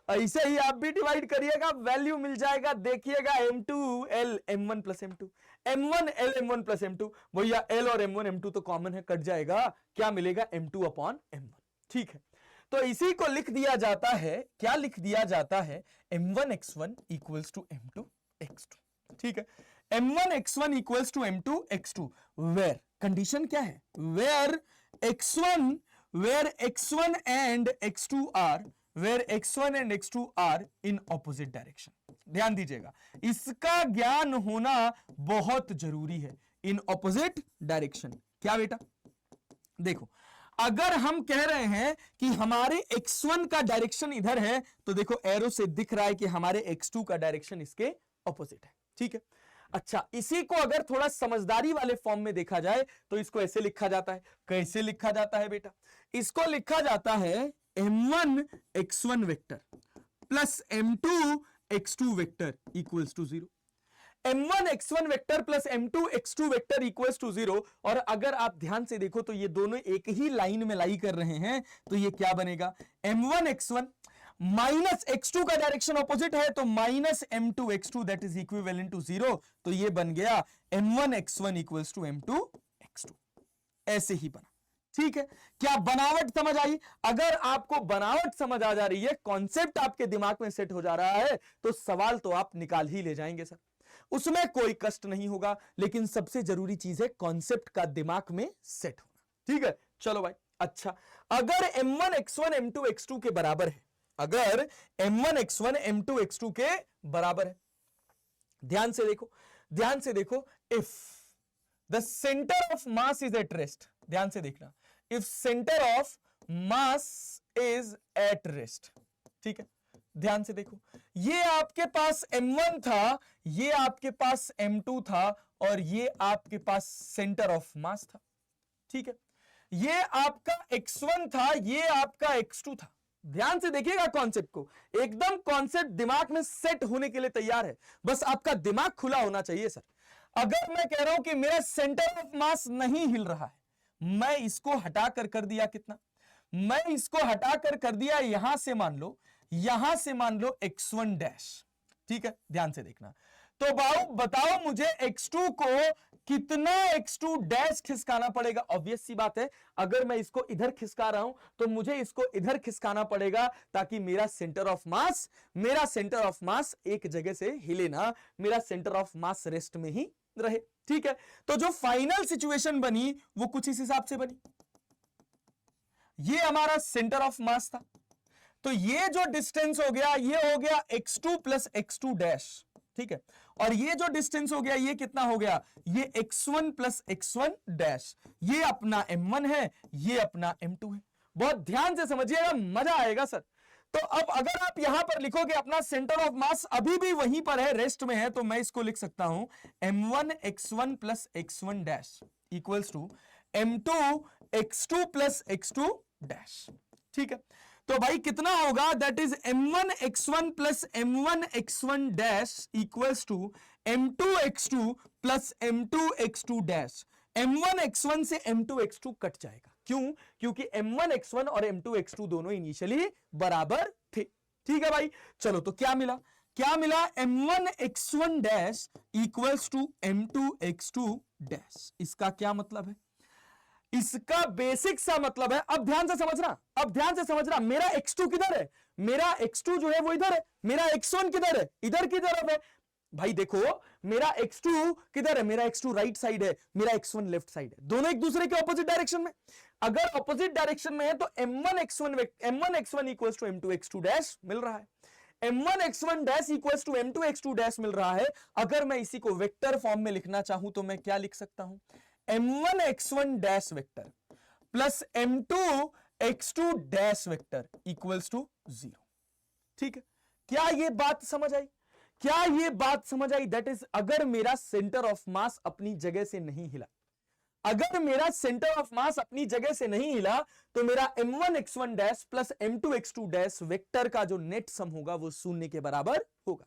ऐसे ही आप भी डिवाइड करिएगा, वैल्यू मिल जाएगा। देखिएगा M2L M1 plus M2, M1L M1 plus M2। भैया L और M1 M2 तो कॉमन है, कट जाएगा, क्या मिलेगा M2 अपॉन M1। ठीक है, तो इसी को लिख दिया जाता है, क्या लिख दिया जाता है, M1 X1 equals to M2 X2। ठीक है, M1 X1 equals to M2 X2 where, condition क्या है, where X1 and X2 are, where X1 and X2 are in opposite direction. ध्यान दीजिएगा, इसका ज्ञान होना बहुत जरूरी है, इन ऑपोजिट डायरेक्शन। क्या बेटा, देखो अगर हम कह रहे हैं कि हमारे X1 का डायरेक्शन इधर है, तो देखो एरो से दिख रहा है कि हमारे X2 का डायरेक्शन इसके ऑपोजिट है। ठीक है, अच्छा इसी को अगर थोड़ा समझदारी वाले फॉर्म में देखा जाए तो इसको ऐसे लिखा जाता है। कैसे लिखा जाता है बेटा, इसको लिखा जाता है M1 X1 vector plus M2 X2 vector equals to 0। M1 X1 vector plus M2 X2 vector equals to 0। और अगर आप ध्यान से देखो तो ये दोनों एक ही लाइन में लाई कर रहे हैं, तो ये क्या बनेगा, M1 X1 माइनस X2 का डायरेक्शन ऑपोजिट है, तो minus M2 X2 that is equivalent to 0। तो ये बन गया M1 X1 equals to M2 X2। ऐसे ही बना, ठीक है, क्या बनावट समझ आई? अगर आपको बनावट समझ आ जा रही है, कॉन्सेप्ट आपके दिमाग में सेट हो जा रहा है, तो सवाल तो आप निकाल ही ले जाएंगे सर, उसमें कोई कष्ट नहीं होगा। लेकिन सबसे जरूरी चीज है कॉन्सेप्ट का दिमाग में सेट होना। ठीक है, चलो भाई। अच्छा, अगर m1 x1 m2 x2 के बराबर है, अगर m1 x1 m2 x2 के बराबर है, ध्यान से देखो, ध्यान से देखो, if the centre of mass is at rest, ध्यान से देखना, if centre of mass is at rest, ठीक है, ध्यान से देखो, ये आपके पास m1 था, ये आपके पास m2 था, और ये आपके पास सेंटर ऑफ मास था। ठीक है, ये आपका x1 था, ये आपका x2 था। ध्यान से देखिएगा कॉन्सेप्ट को, एकदम कॉन्सेप्ट दिमाग में सेट होने के लिए तैयार है, बस आपका दिमाग खुला होना चाहिए सर। अगर मैं कह रहा हूं कि मेरा सेंटर ऑफ मास नहीं हिल रहा है, मैं इसको हटाकर कर दिया कितना, मैं इसको हटाकर कर दिया यहां से मान लो, यहां से मान लो x1 डैश। ठीक है, ध्यान से देखना, तो बताओ मुझे x2 को कितना x2 डैश खिसकाना पड़ेगा। ऑब्वियस सी बात है, अगर मैं इसको इधर खिसका रहा हूं तो मुझे इसको इधर खिसकाना पड़ेगा, ताकि मेरा सेंटर ऑफ मास एक जगह से हिले ना, मेरा सेंटर ऑफ मास रेस्ट में ही रहे। ठीक है, तो जो फाइनल सिचुएशन बनी वो कुछ इस हिसाब से बनी, ये हमारा सेंटर ऑफ मास था, तो ये जो डिस्टेंस हो गया, ये हो गया x2 प्लस x2 डैश। ठीक है, और ये जो डिस्टेंस हो गया, ये कितना हो गया, ये x1 प्लस x1 डैश, ये अपना m1 है, ये अपना m2 है। बहुत ध्यान से समझिएगा, मजा आएगा सर। तो अब अगर आप यहां पर लिखोगे अपना सेंटर ऑफ मास अभी भी वहीं पर है, रेस्ट में है, तो मैं इसको लिख सकता हूं m1 x1 plus x1 dash equals to m2 x2 plus x2 dash. ठीक है, तो भाई कितना होगा, that is m1 x1 plus m1 x1 dash equals to m2 x2 plus m2 x2 dash. m1 x1 से m2 x2 कट जाएगा, क्यों? क्योंकि m1 x1 और m2 x2 दोनों इनिशियली बराबर थे। ठीक है भाई, चलो तो क्या मिला, क्या मिला, m1 x1 dash equals to m2 x2 dash. इसका क्या मतलब है, इसका बेसिक सा मतलब है, अब ध्यान से समझना, अब ध्यान से समझना, मेरा x2 किधर है, मेरा x2 जो है वो इधर है, मेरा x1 किधर है, इधर की तरफ है। भाई देखो, मेरा x2 किधर है, मेरा x2 राइट साइड है, मेरा x1 लेफ्ट साइड है, दोनों एक दूसरे के ऑपोजिट डायरेक्शन में। अगर ऑपोजिट डायरेक्शन में है तो m1 x1 equals to m2 x2 dash मिल रहा है, m1 x1 dash equals to m2 x2 dash मिल रहा है। अगर मैं इसी को वेक्टर फॉर्म में लिखना चाहूं तो मैं क्या लिख सकता हूं, m1 x1 dash vector plus m2 x2 dash vector equals to 0। ठीक है, क्या ये बात समझ आई, क्या ये बात समझ आई? दैट इज, अगर मेरा सेंटर ऑफ मास अपनी जगह से नहीं हिला, अगर मेरा सेंटर ऑफ मास अपनी जगह से नहीं हिला, तो मेरा m1 x1 dash plus m2 x2 dash vector का जो नेट सम होगा वो 0 के बराबर होगा।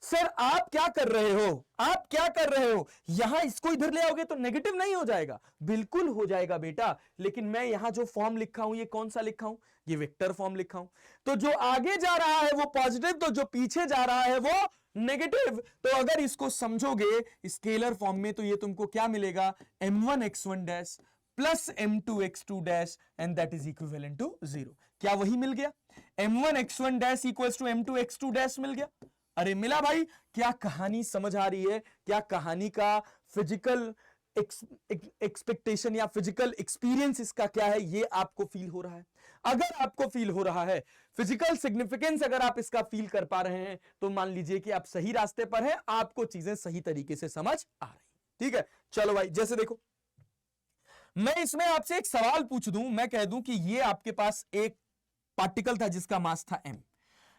सर आप क्या कर रहे हो, आप क्या कर रहे हो, यहां इसको इधर ले आओगे तो नेगेटिव नहीं हो जाएगा? बिल्कुल हो जाएगा बेटा, लेकिन मैं यहां जो फॉर्म लिखा हूं, ये कौन सा लिखा हूं, ये वेक्टर फॉर्म लिखा हूं। तो जो आगे जा रहा है वो पॉजिटिव, तो जो पीछे जा रहा है वो नेगेटिव। तो अगर इसको समझोगे स्केलर फॉर्म में, तो ये तुमको क्या मिलेगा, m1 x1 dash plus m2 x2 dash and that is equivalent to 0। क्या वही मिल गया, m1 x1 dash equals to m2 x2 dash मिल गया? अरे मिला भाई। क्या कहानी समझ आ रही है, क्या कहानी का फिजिकल एक्सपेक्टेशन या फिजिकल एक्सपीरियंस इसका क्या है, ये आपको फील हो रहा है? अगर आपको फील हो रहा है, फिजिकल सिग्निफिकेंस अगर आप इसका फील कर पा रहे हैं, तो मान लीजिए कि आप सही रास्ते पर हैं, आपको चीजें सही तरीके से समझ आ रही। ठीक है, चलो भाई, जैसे देखो, मैं इसमें आपसे एक सवाल पूछ दूं, मैं कह दूं कि ये आपके पास एक पार्टिकल था जिसका मास था m,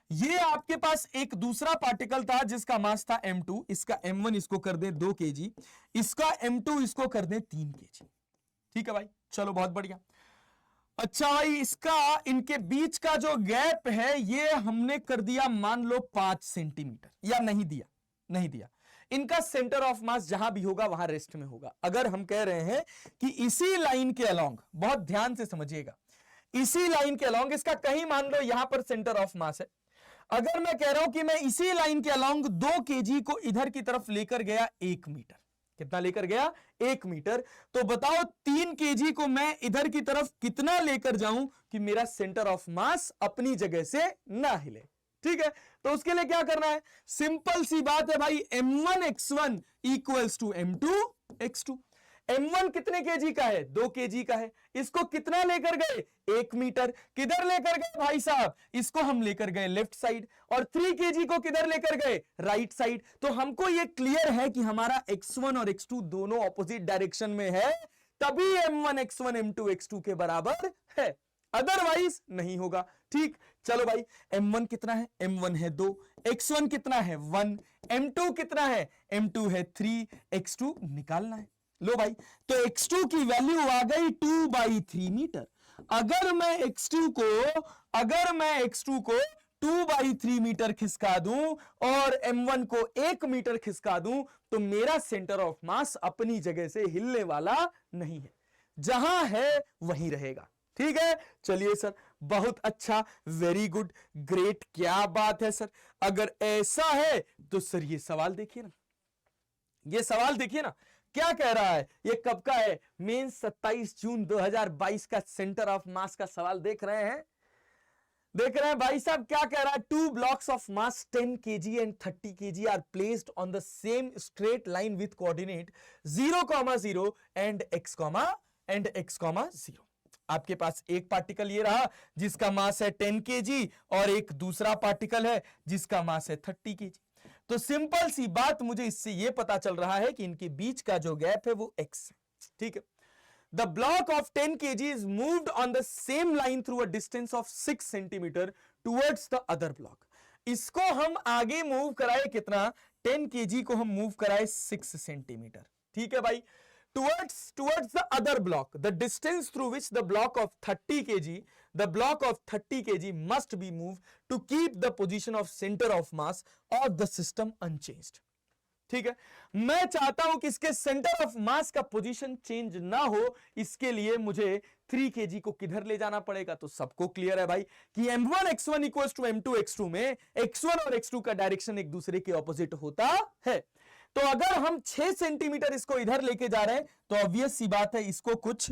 ये आपके पास एक दूसरा पार्टिकल था जिसका मास था m2, इसका m1 इसको कर दें 2 kg, इसका m2 इसको कर दें 3 kg। ठीक है भाई, चलो बहुत बढ़िया। अच्छा भाई, इसका इनके बीच का जो गैप है ये हमने कर दिया मान लो 5 सेंटीमीटर, या नहीं दिया, नहीं दिया। इनका सेंटर ऑफ मास जहां भी होगा वहां रेस्ट में होगा। अगर हम कह रहे हैं कि इसी लाइन के अलोंग, बहुत ध्यान से समझिएगा, इसी लाइन के अलोंग, इसका कहीं मान लो यहां पर सेंटर ऑफ मास है, अगर मैं कह रहा हूं कि मैं इसी लाइन के अलोंग 2 kg को इधर की तरफ लेकर गया 1 मीटर, कितना लेकर गया 1 मीटर। तो बताओ 3 केजी को मैं इधर की तरफ कितना लेकर जाऊं कि मेरा सेंटर ऑफ मास अपनी जगह से ना हिले। ठीक है, तो उसके लिए क्या करना है, सिंपल सी बात है भाई, m1x1 equals to m2x2। m1 कितने केजी का है, 2 केजी का है। इसको कितना लेकर गए, 1 मीटर। किधर लेकर गए भाई साहब, इसको हम लेकर गए लेफ्ट साइड, और 3 केजी को किधर लेकर गए, राइट साइड। तो हमको ये क्लियर है कि हमारा x1 और x2 दोनों ऑपोजिट डायरेक्शन में है, तभी m1x1 m2x2 के बराबर है, अदरवाइज नहीं होगा। ठीक, चलो भाई, m1 कितना है, m1 है 2, x1 कितना है 1, m2 कितना है, m2 है 3, x2 निकालना है। लो भाई, तो x2 की वैल्यू आ गई 2/3 मीटर। अगर मैं x2 को 2/3 मीटर खिसका दूं और m1 को 1 मीटर खिसका दूं, तो मेरा सेंटर ऑफ मास अपनी जगह से हिलने वाला नहीं है, जहां है वहीं रहेगा। ठीक है, चलिए सर, बहुत अच्छा, वेरी गुड, ग्रेट, क्या बात है सर। अगर ऐसा है तो सर ये सवाल देखिए ना, ये सवाल देखिए ना, क्या कह रहा है, ये कब का है, मेंस 27 जून 2022 का सेंटर ऑफ मास का सवाल देख रहे हैं, देख रहे हैं भाई साहब, क्या कह रहा है, 2 blocks of mass 10 kg and 30 kg are placed on the same straight line with coordinate 0,0 and x, 0। आपके पास एक पार्टिकल ये रहा जिसका मास है 10 kg और एक दूसरा पार्टिकल है जिसका मास है 30 kg। तो सिंपल सी बात, मुझे इससे ये पता चल रहा है कि इनके बीच का जो गैप है वो x है। ठीक है, The block of 10 kg is moved on the same line through a distance of 6 centimeter towards the other block. इसको हम आगे मूव कराए कितना, 10 kg को हम मूव कराए 6 सेंटीमीटर। ठीक है भाई, towards the other block, the distance through which the block of 30 kg must be moved to keep the position of center of mass of the system unchanged. ठीक है, मैं चाहता हूं कि इसके सेंटर ऑफ मास का पोजीशन चेंज ना हो, इसके लिए मुझे 3 kg को किधर ले जाना पड़ेगा। तो सबको क्लियर है भाई कि m1x1 इक्वल्स टू m2x2 में x1 और x2 का डायरेक्शन एक दूसरे के ऑपोजिट होता है। तो अगर हम 6 सेंटीमीटर इसको इधर लेके जा रहे हैं, तो ऑब्वियस सी बात है, इसको कुछ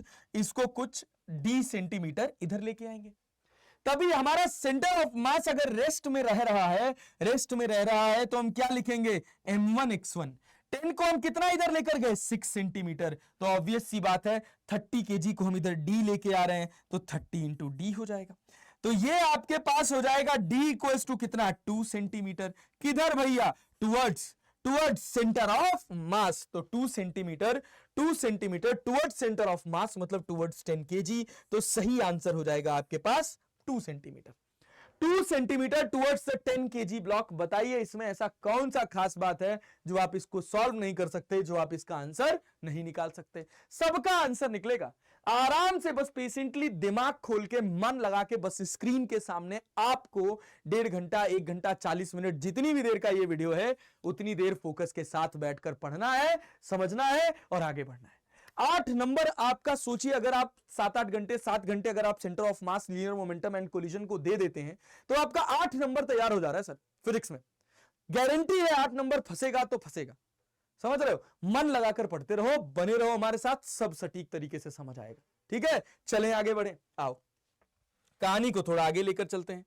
d सेंटीमीटर इधर लेके आएंगे, तभी हमारा सेंटर ऑफ मास अगर रेस्ट में रह रहा है, तो हम क्या लिखेंगे, m1x1। 10 को हम कितना इधर लेकर गए, 6 सेंटीमीटर। तो ऑब्वियस सी बात है, 30 kg को हम इधर d लेके आ रहे हैं, तो 30 इंटू d हो जाएगा। तो ये आपके पास हो जाएगा d इक्वल्स टू कितना, 2 सेंटीमीटर। किधर भैया, टुवर्ड्स सेंटर ऑफ मास। तो 2 सेंटीमीटर टुवर्ड्स सेंटर ऑफ मास, मतलब टुवर्ड्स 10 kg। तो सही आंसर हो जाएगा आपके पास 2 centimetre towards the 10 kg block. बताइए इसमें ऐसा कौन सा खास बात है जो आप इसको सॉल्व नहीं कर सकते, जो आप इसका आंसर नहीं निकाल सकते। सबका आंसर निकलेगा, आराम से बस पेशेंटली दिमाग खोल के मन लगा के बस स्क्रीन के सामने आपको 1.5 घंटा 1 घंटा 40 मिनट जितनी भी देर का ये वीडियो है उतनी देर फोकस के साथ बैठकर पढ़ना है, समझना है और आगे बढ़ना है। 8 नंबर आपका सोचिए, अगर आप 7 घंटे अगर आप centre of mass, linear momentum and collision को दे देते हैं, तो आपका 8 नंबर तैयार हो जा रहा है सर फिजिक्स में। गारंटी है 8 नंबर फंसेगा तो फंसेगा, समझ रहे हो। मन लगाकर पढ़ते रहो, बने रहो हमारे साथ, सब सटीक तरीके से समझ आएगा। ठीक है, चलें आगे बढ़े, आओ कहानी को थोड़ा आगे लेकर चलते हैं।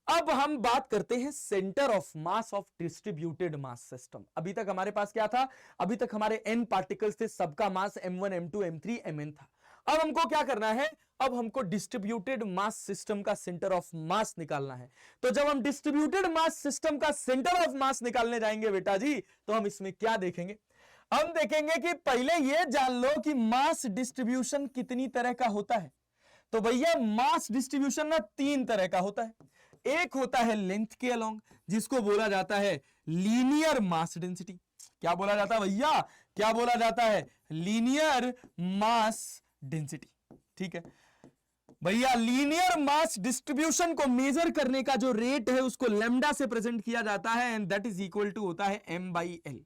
अब हम बात करते हैं centre of mass of distributed mass system. अभी तक हमारे पास क्या था, अभी तक हमारे n पार्टिकल्स थे, सबका मास m1 m2 m3 mn था। अब हमको क्या करना है, अब हमको डिस्ट्रीब्यूटेड मास सिस्टम का सेंटर ऑफ मास निकालना है। तो जब हम डिस्ट्रीब्यूटेड मास सिस्टम का सेंटर ऑफ मास निकालने जाएंगे बेटा जी, तो हम इसमें क्या देखेंगे, हम देखेंगे कि पहले ये जान लो कि मास डिस्ट्रीब्यूशन कितनी तरह का होता है। तो भैया मास डिस्ट्रीब्यूशन ना 3 तरह का होता है। एक होता है लेंथ के अलोंग, जिसको बोला जाता है लीनियर मास डेंसिटी। क्या बोला जाता है भैया, क्या बोला जाता है, लीनियर मास डेंसिटी। ठीक है भैया, लीनियर मास डिस्ट्रीब्यूशन को मेजर करने का जो रेट है उसको लैम्डा से प्रेजेंट किया जाता है, and that is equal to होता है m/l।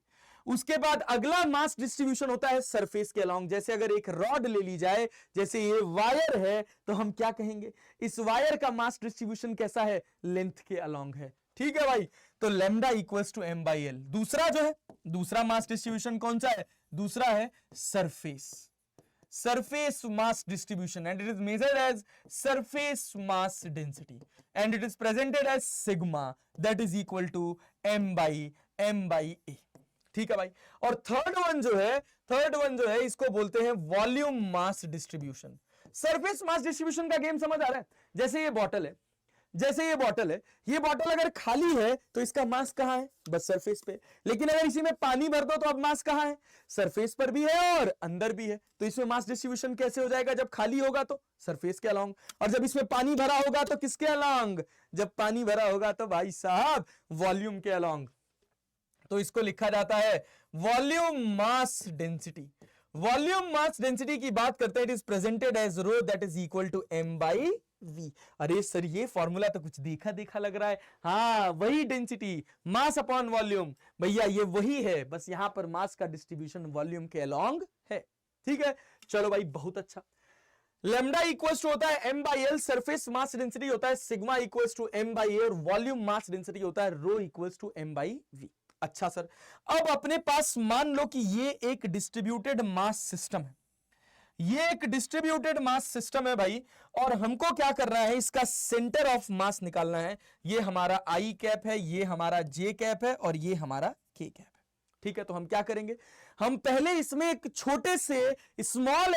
उसके बाद अगला मास डिस्ट्रीब्यूशन होता है सरफेस के अलोंग। जैसे अगर एक रॉड ले ली जाए, जैसे ये वायर है, तो हम क्या कहेंगे, इस वायर का मास डिस्ट्रीब्यूशन कैसा है, लेंथ के अलोंग है। ठीक है भाई, तो लैम्डा इक्वल्स टू m/l। दूसरा जो है दूसरा मास डिस्ट्रीब्यूशन कौन सा है? दूसरा है surface mass distribution, and it is measured as surface mass density, and it is presented as sigma, that is equal to m by a. ठीक है भाई। और थर्ड वन जो है इसको बोलते हैं volume mass distribution. Surface mass distribution का गेम समझ आ रहा है? जैसे ये बॉटल है, ये बॉटल अगर खाली है तो इसका मास कहां है? बस सरफेस पे। लेकिन अगर इसी में पानी भर दो तो अब मास कहां है? सरफेस पर भी है और अंदर भी है। तो इसमें मास डिस्ट्रीब्यूशन कैसे हो जाएगा? जब खाली होगा तो सरफेस के अलोंग, और जब इसमें पानी भरा होगा तो किसके अलोंग? जब पानी भरा होगा तो भाई साहब वॉल्यूम के अलोंग। तो इसको लिखा जाता है volume mass density. Volume mass density की बात करते हैं, it is presented as rho that is equal to m by v। अरे सर ये फॉर्मूला तो कुछ देखा देखा लग रहा है। हाँ वही डेंसिटी, मास अपॉन वॉल्यूम, भैया ये वही है, बस यहां पर मास का डिस्ट्रीब्यूशन वॉल्यूम के अलोंग है। ठीक है, चलो भाई बहुत अच्छा। लेमडा इक्वल्स टू होता है m by l, surface mass density होता है sigma equals to m by a, और वॉल्यूम मास डेंसिटी होता है rho equals to m by v। अच्छा सर, अब अपने पास मान लो कि ये एक डिस्ट्रीब्यूटेड मास सिस्टम है, ये एक डिस्ट्रीब्यूटेड मास सिस्टम है भाई, और हमको क्या करना है? इसका सेंटर ऑफ मास निकालना है। ये हमारा आई कैप है, ये हमारा जे कैप है, और ये हमारा के कैप है। ठीक है, तो हम क्या करेंगे? हम पहले इसमें एक छोटे से स्मॉल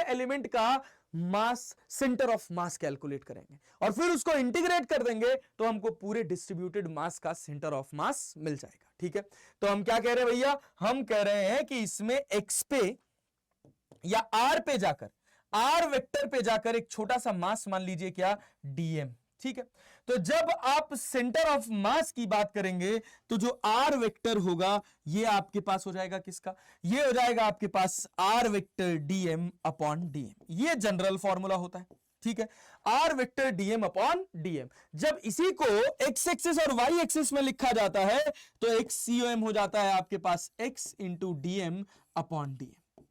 एलिमेंट का मास, सेंटर ऑफ मास कैलकुलेट करेंगे, और फिर उसको इंटीग्रेट कर देंगे तो हमको पूरे डिस्ट्रीब्यूटेड मास का सेंटर ऑफ मास मिल जाएगा। ठीक है, तो हम क्या कह रहे हैं भैया? हम कह रहे हैं कि इसमें x पे या r पे जाकर, r वेक्टर पे जाकर एक छोटा सा मास मान लीजिए क्या? dm। ठीक है, तो जब आप सेंटर ऑफ मास की बात करेंगे तो जो r वेक्टर होगा ये आपके पास हो जाएगा किसका? ये हो जाएगा आपके पास r vector dm upon dm। ये जनरल फॉर्मूला होता है। ठीक है, r vector dm upon dm। जब इसी को x एक्सिस और y एक्सिस में लिखा जाता है तो x com हो जाता है आपके पास x into dm upon dm।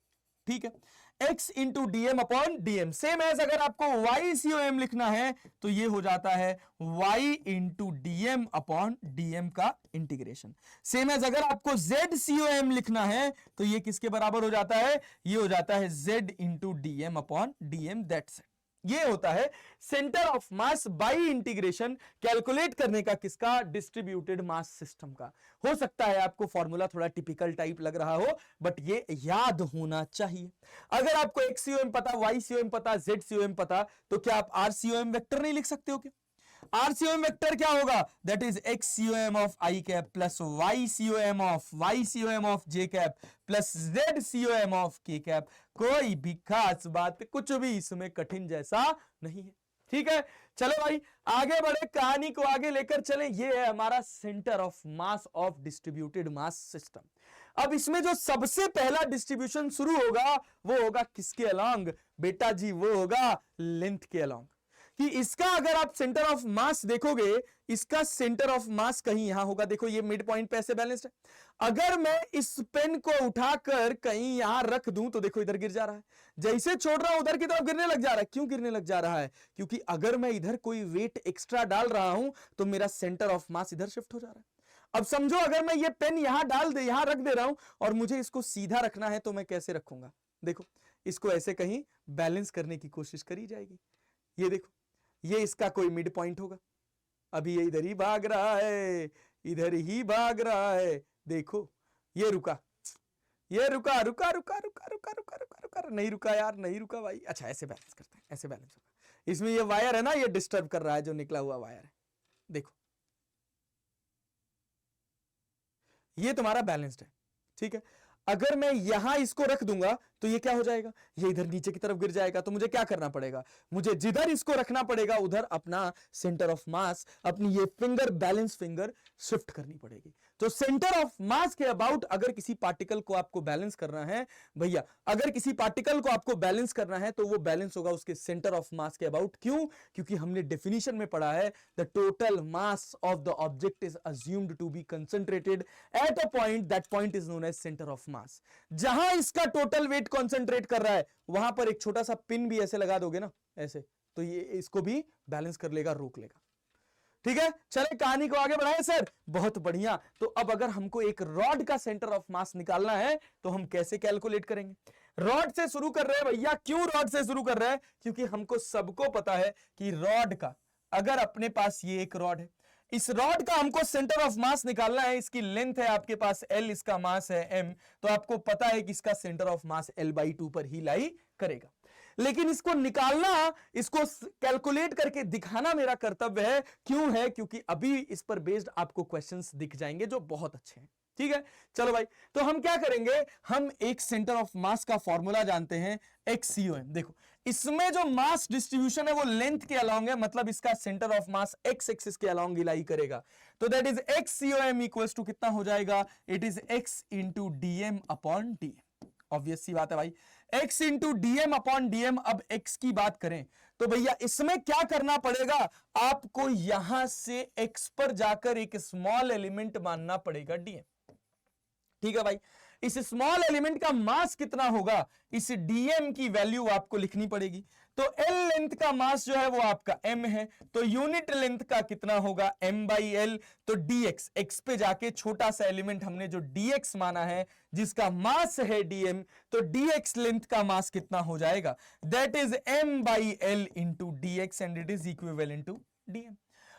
ठीक है, x into dm upon dm। Same as अगर आपको y com लिखना है तो ये हो जाता है y into dm upon dm का इंटीग्रेशन। सेम एज अगर आपको z com लिखना है तो ये किसके बराबर हो जाता है? ये हो जाता है z into dm upon dm। That's it. ये होता है centre of mass by integration calculate करने का किसका? डिस्ट्रीब्यूटेड मास सिस्टम का। हो सकता है आपको फॉर्मूला थोड़ा टिपिकल टाइप लग रहा हो, बट ये याद होना चाहिए। अगर आपको x com पता, y com पता, z com पता, तो क्या आप r com वेक्टर नहीं लिख सकते हो क्या? r com वेक्टर क्या होगा? That is x com of i cap plus y com of j cap plus z com of k cap. कोई भी खास बात, कुछ भी इसमें कठिन जैसा नहीं है। ठीक है, चलो भाई आगे बढ़े, कहानी को आगे लेकर चलें। ये है हमारा centre of mass of distributed mass system. अब इसमें जो सबसे पहला डिस्ट्रीब्यूशन शुरू होगा वो होगा किसके अलोंग? बेटा जी वो होगा लेंथ के अलोंग। कि इसका अगर आप सेंटर ऑफ मास देखोगे, इसका सेंटर ऑफ मास कहीं यहां होगा। देखो ये मिड पॉइंट पे ऐसे बैलेंस्ड है। अगर मैं इस पेन को उठाकर कहीं यहां रख दूं तो देखो इधर गिर जा रहा है, जैसे छोड़ रहा हूं उधर की तरफ गिरने लग जा रहा है। क्यों गिरने लग जा रहा है? क्योंकि अगर मैं इधर कोई वेट एक्स्ट्रा डाल रहा हूं तो मेरा सेंटर ऑफ मास इधर शिफ्ट हो जा रहा है। अब समझो अगर मैं ये पेन यहां रख दे रहा हूं और मुझे इसको सीधा रखना है तो मैं कैसे रखूंगा? देखो इसको ऐसे कहीं बैलेंस करने की कोशिश करी जाएगी। ये देखो ये इसका कोई मिड पॉइंट होगा। अभी ये इधर ही भाग रहा है, इधर ही भाग रहा है। देखो ये रुका, ये रुका रुका रुका रुका रुका रुका रुका रुका नहीं रुका यार, नहीं रुका भाई। अच्छा ऐसे बैलेंस करते हैं, ऐसे बैलेंस होगा। इसमें ये वायर है ना, ये डिस्टर्ब कर रहा है, जो निकला हुआ वायर है। देखो ये तुम्हारा बैलेंस्ड है। ठीक है, अगर मैं यहां इसको रख दूंगा तो ये क्या हो जाएगा? ये इधर नीचे की तरफ गिर जाएगा। तो मुझे क्या करना पड़ेगा? मुझे जिधर इसको रखना पड़ेगा उधर अपना सेंटर ऑफ मास, अपनी ये फिंगर, बैलेंस फिंगर शिफ्ट करनी पड़ेगी। तो सेंटर ऑफ मास के अबाउट अगर किसी पार्टिकल को आपको बैलेंस करना है भैया, अगर किसी पार्टिकल को आपको बैलेंस करना है तो वो बैलेंस होगा उसके सेंटर ऑफ मास के अबाउट। क्यों? क्योंकि हमने डेफिनेशन में पढ़ा है the total mass of the object is assumed to be concentrated at a point, that point is known as centre of mass. जहां इसका टोटल वेट कंसंट्रेट कर रहा है वहां पर एक छोटा सा पिन भी ऐसे लगा दोगे ना, ऐसे, तो ये इसको भी बैलेंस कर लेगा, रोक लेगा। ठीक है, चले कहानी को आगे बढ़ाएं सर। बहुत बढ़िया। तो अब अगर हमको एक रॉड का सेंटर ऑफ मास निकालना है तो हम कैसे कैलकुलेट करेंगे? रॉड से शुरू कर रहे हैं भैया। क्यों रॉड से शुरू कर रहे हैं? क्योंकि हमको सबको पता है कि रॉड का, अगर अपने पास ये एक रॉड है, इस रॉड का हमको सेंटर ऑफ मास निकालना है। इसकी लेंथ है आपके पास L, इसका मास है M, तो आपको पता है कि इसका सेंटर ऑफ मास L/2 पर ही लाई करेगा। लेकिन इसको निकालना, इसको कैलकुलेट करके दिखाना मेरा कर्तव्य है। क्यों है? क्योंकि अभी इस पर बेस्ड आपको क्वेश्चंस दिख जाएंगे जो बहुत अच्छे हैं। ठीक है, चलो भाई, तो हम क्या करेंगे, हम एक सेंटर ऑफ मास का फॉर्मूला जानते हैं, XCOM। देखो, इसमें जो मास डिस्ट्रीब्यूशन है वो लेंथ के अलोंग है, मतलब इसका centre of mass x axis के अलोंग लाई करेगा। तो that is XCOM equals to कितना हो जाएगा? It is x into dm upon dm। Obvious सी बात है भाई, x into dm upon dm। अब x की बात करें तो भैया इसमें क्या करना पड़ेगा? आपको यहां से x पर जाकर एक स्मॉल एलिमेंट मानना पड़ेगा dm। ठीक है भाई, इस स्मॉल एलिमेंट का मास कितना होगा, इस dm की वैल्यू आपको लिखनी पड़ेगी। तो L लेंथ का मास जो है वो आपका m है, तो यूनिट लेंथ का कितना होगा? m/L। तो dx, x पे जाके छोटा सा एलिमेंट हमने जो dx माना है, जिसका मास है dm, तो dx लेंथ का मास कितना हो जाएगा? That is m/L into dx and it is equivalent to dm।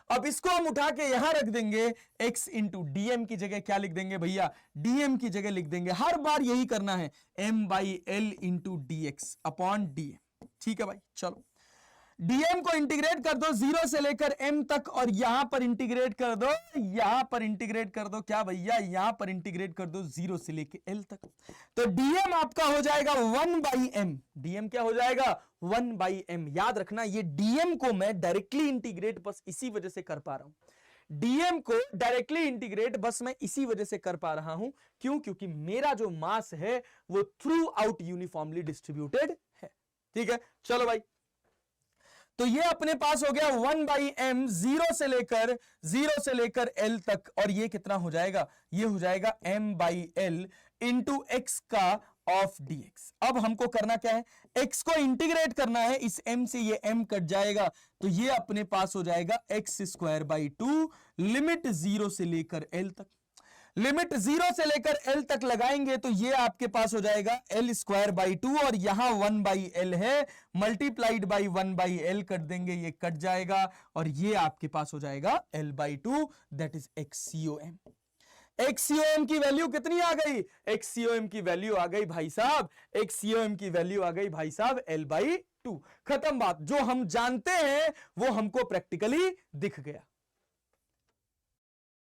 अब इसको हम उठा के यहां रख देंगे, x इंटू डीएम की जगह क्या लिख देंगे भैया? डीएम की जगह लिख देंगे। हर बार यही करना है, m/L into dx upon dm। ठीक है भाई, चलो dm को इंटीग्रेट कर दो 0 से लेकर m तक, और यहां पर इंटीग्रेट कर दो, यहां पर इंटीग्रेट कर दो क्या भैया? यहां पर इंटीग्रेट कर दो 0 से लेकर l तक। तो dm आपका हो जाएगा 1/m। dm क्या हो जाएगा? 1/m। याद रखना, ये dm को मैं डायरेक्टली इंटीग्रेट बस इसी वजह से कर पा रहा हूं। dm को डायरेक्टली इंटीग्रेट बस मैं इसी वजह से कर पा रहा हूं। क्यों? क्योंकि मेरा जो मास है वो थ्रू आउट यूनिफॉर्मली डिस्ट्रीब्यूटेड है। ठीक है, चलो भाई, तो ये अपने पास हो गया 1/m 0 से लेकर l तक, और ये कितना हो जाएगा? ये हो जाएगा m/L इंटू x का ऑफ dx। अब हमको करना क्या है? x को इंटीग्रेट करना है, इस m से ये m कट जाएगा, तो ये अपने पास हो जाएगा x²/2 लिमिट 0 से लेकर l तक। लिमिट 0 से लेकर l तक लगाएंगे तो ये आपके पास हो जाएगा L²/2, और यहां 1/L है, मल्टीप्लाइड बाई 1/L कर देंगे, ये कट जाएगा, और ये आपके पास हो जाएगा L/2, that is XCOM। XCOM की वैल्यू कितनी आ गई? XCOM की वैल्यू आ गई भाई साहब, XCOM की वैल्यू आ गई भाई साहब L/2। खत्म बात। जो हम जानते हैं वो हमको प्रैक्टिकली दिख गया।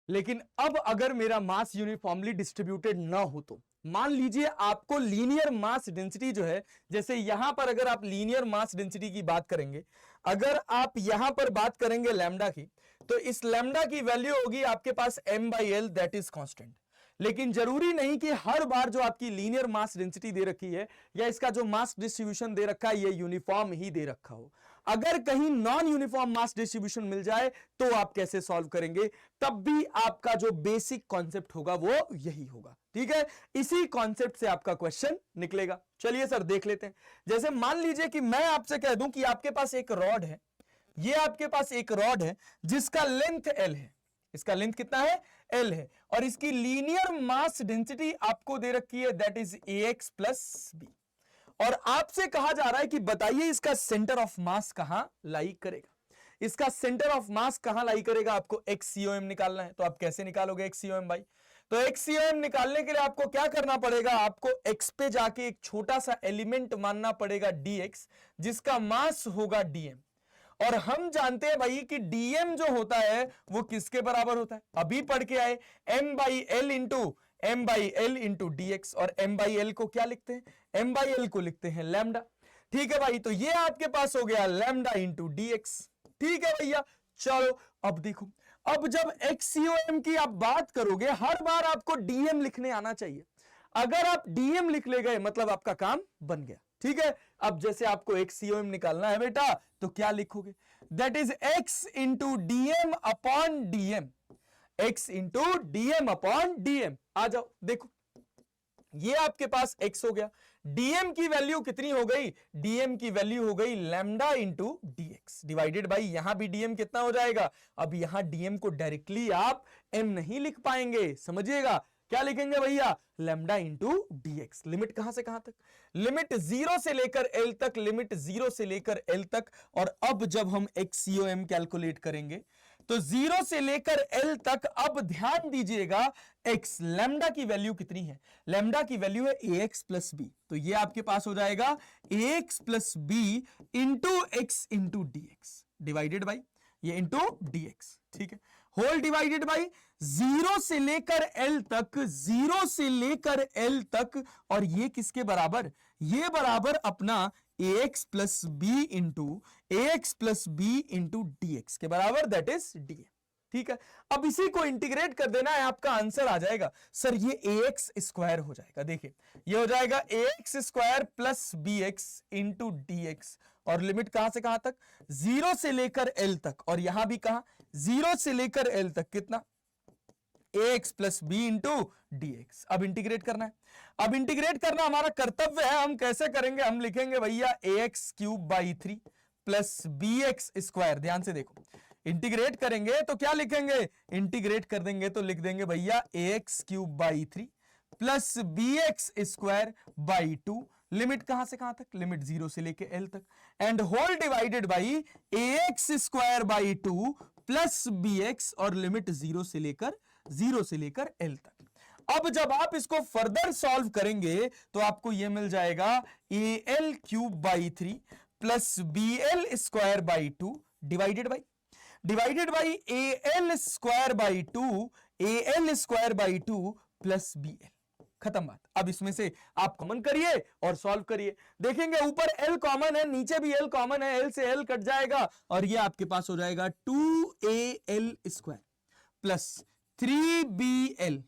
लेकिन अब अगर मेरा मास यूनिफॉर्मली डिस्ट्रीब्यूटेड ना हो तो मान लीजिए आपको लीनियर मास डेंसिटी जो है, जैसे यहां पर अगर आप लीनियर मास डेंसिटी की बात करेंगे, अगर आप यहां पर बात करेंगे लैम्डा की, तो इस लैम्डा की वैल्यू होगी आपके पास m/L, दैट इज कांस्टेंट। लेकिन जरूरी नहीं कि हर बार जो आपकी लीनियर मास डेंसिटी दे रखी है या इसका जो मास डिस्ट्रीब्यूशन दे रखा है ये यूनिफॉर्म ही दे रखा हो। अगर कहीं नॉन यूनिफॉर्म मास डिस्ट्रीब्यूशन मिल जाए तो आप कैसे सॉल्व करेंगे? तब भी आपका जो बेसिक कॉन्सेप्ट होगा वो यही होगा। ठीक है, इसी कॉन्सेप्ट से आपका क्वेश्चन निकलेगा। चलिए सर देख लेते हैं। जैसे मान लीजिए कि मैं आपसे कह दूं कि आपके पास एक रॉड है, ये आपके पास एक रॉड है जिसका लेंथ L है, इसका लेंथ कितना है? L है, और इसकी लीनियर मास डेंसिटी आपको दे रखी है, that is AX plus B। और आपसे कहा जा रहा है कि बताइए इसका सेंटर ऑफ मास कहां लाई करेगा? इसका सेंटर ऑफ मास कहां लाई करेगा? आपको XCOM निकालना है। तो आप कैसे निकालोगे XCOM भाई? तो XCOM निकालने के लिए आपको क्या करना पड़ेगा? आपको x पे जाके एक छोटा सा एलिमेंट मानना पड़ेगा dx, जिसका मास होगा dm। और हम जानते हैं भाई कि dm जो होता है वो किसके बराबर होता है? अभी पढ़ के आए, m/L इंटू dx। और m/L को क्या लिखते हैं? m/L को लिखते हैं लैम्डा। ठीक है भाई, तो ये आपके पास हो गया लैम्डा इंटू dx। ठीक है भैया, चलो अब देखो, अब जब XCOM की आप बात करोगे हर बार आपको dm लिखने आना चाहिए। अगर आप dm लिख ले गए मतलब आपका काम बन गया। ठीक है, अब जैसे आपको XCOM निकालना है बेटा, तो क्या लिखोगे? That is x into dm upon dm, x into dm upon dm। आ जाओ देखो, ये आपके पास x हो गया, डीएम की वैल्यू कितनी हो गई, डीएम की वैल्यू हो गई lambda into dx divided by, यहां भी डीएम कितना हो जाएगा, अब यहां डीएम को डायरेक्टली आप एम नहीं लिख पाएंगे, समझिएगा क्या लिखेंगे भैया, लैम्डा इंटू डीएक्स। लिमिट कहां से कहां तक, लिमिट 0 से लेकर एल तक, लिमिट 0 से लेकर एल तक। और अब जब हम एक्सीओएम कैलकुलेट करेंगे तो 0 से लेकर एल तक, अब ध्यान दीजिएगा एक्स लैम्डा की वैल्यू कितनी है, लैम्डा की वैल्यू है ax प्लस बी, तो ये आपके पास हो जाएगा ax plus b into x into dx divided by ये इंटू डीएक्स, ठीक है, होल डिवाइडेड बाई 0 से लेकर एल तक, 0 से लेकर एल तक, और ये किसके बराबर, ये बराबर अपना ax plus b into dx के बराबर, दैट इज डीएम, ठीक है। अब इसी को इंटीग्रेट कर देना है, आपका आंसर आ जाएगा सर ये ax स्क्वायर हो जाएगा, देखिए ये हो जाएगा ax square plus bx into dx, और लिमिट कहां से कहां तक, 0 से लेकर एल तक, और यहां भी कहां 0 से लेकर एल तक, कितना ax plus b into dx. अब इंटीग्रेट करना है, अब इंटीग्रेट करना हमारा कर्तव्य है, हम कैसे करेंगे, हम लिखेंगे भैया ax cube by 3 plus bx square, ध्यान से देखो इंटीग्रेट करेंगे तो क्या लिखेंगे, इंटीग्रेट कर देंगे तो लिख देंगे भैया ax cube by 3 plus bx square by 2, limit कहां से कहां तक, लिमिट 0 से लेके एल तक, and whole divided by ax square by 2 plus bx, और लिमिट 0 से लेकर एल तक। अब जब आप इसको फर्दर सॉल्व करेंगे तो आपको यह मिल जाएगा al cube by 3 plus bl square by 2 divided by al square by 2 plus bl, खत्म बात। अब इसमें से आप कॉमन करिए और सॉल्व करिए, देखेंगे ऊपर l कॉमन है, नीचे भी l कॉमन है, l से l कट जाएगा, और ये आपके पास हो जाएगा 2al square plus 3bl,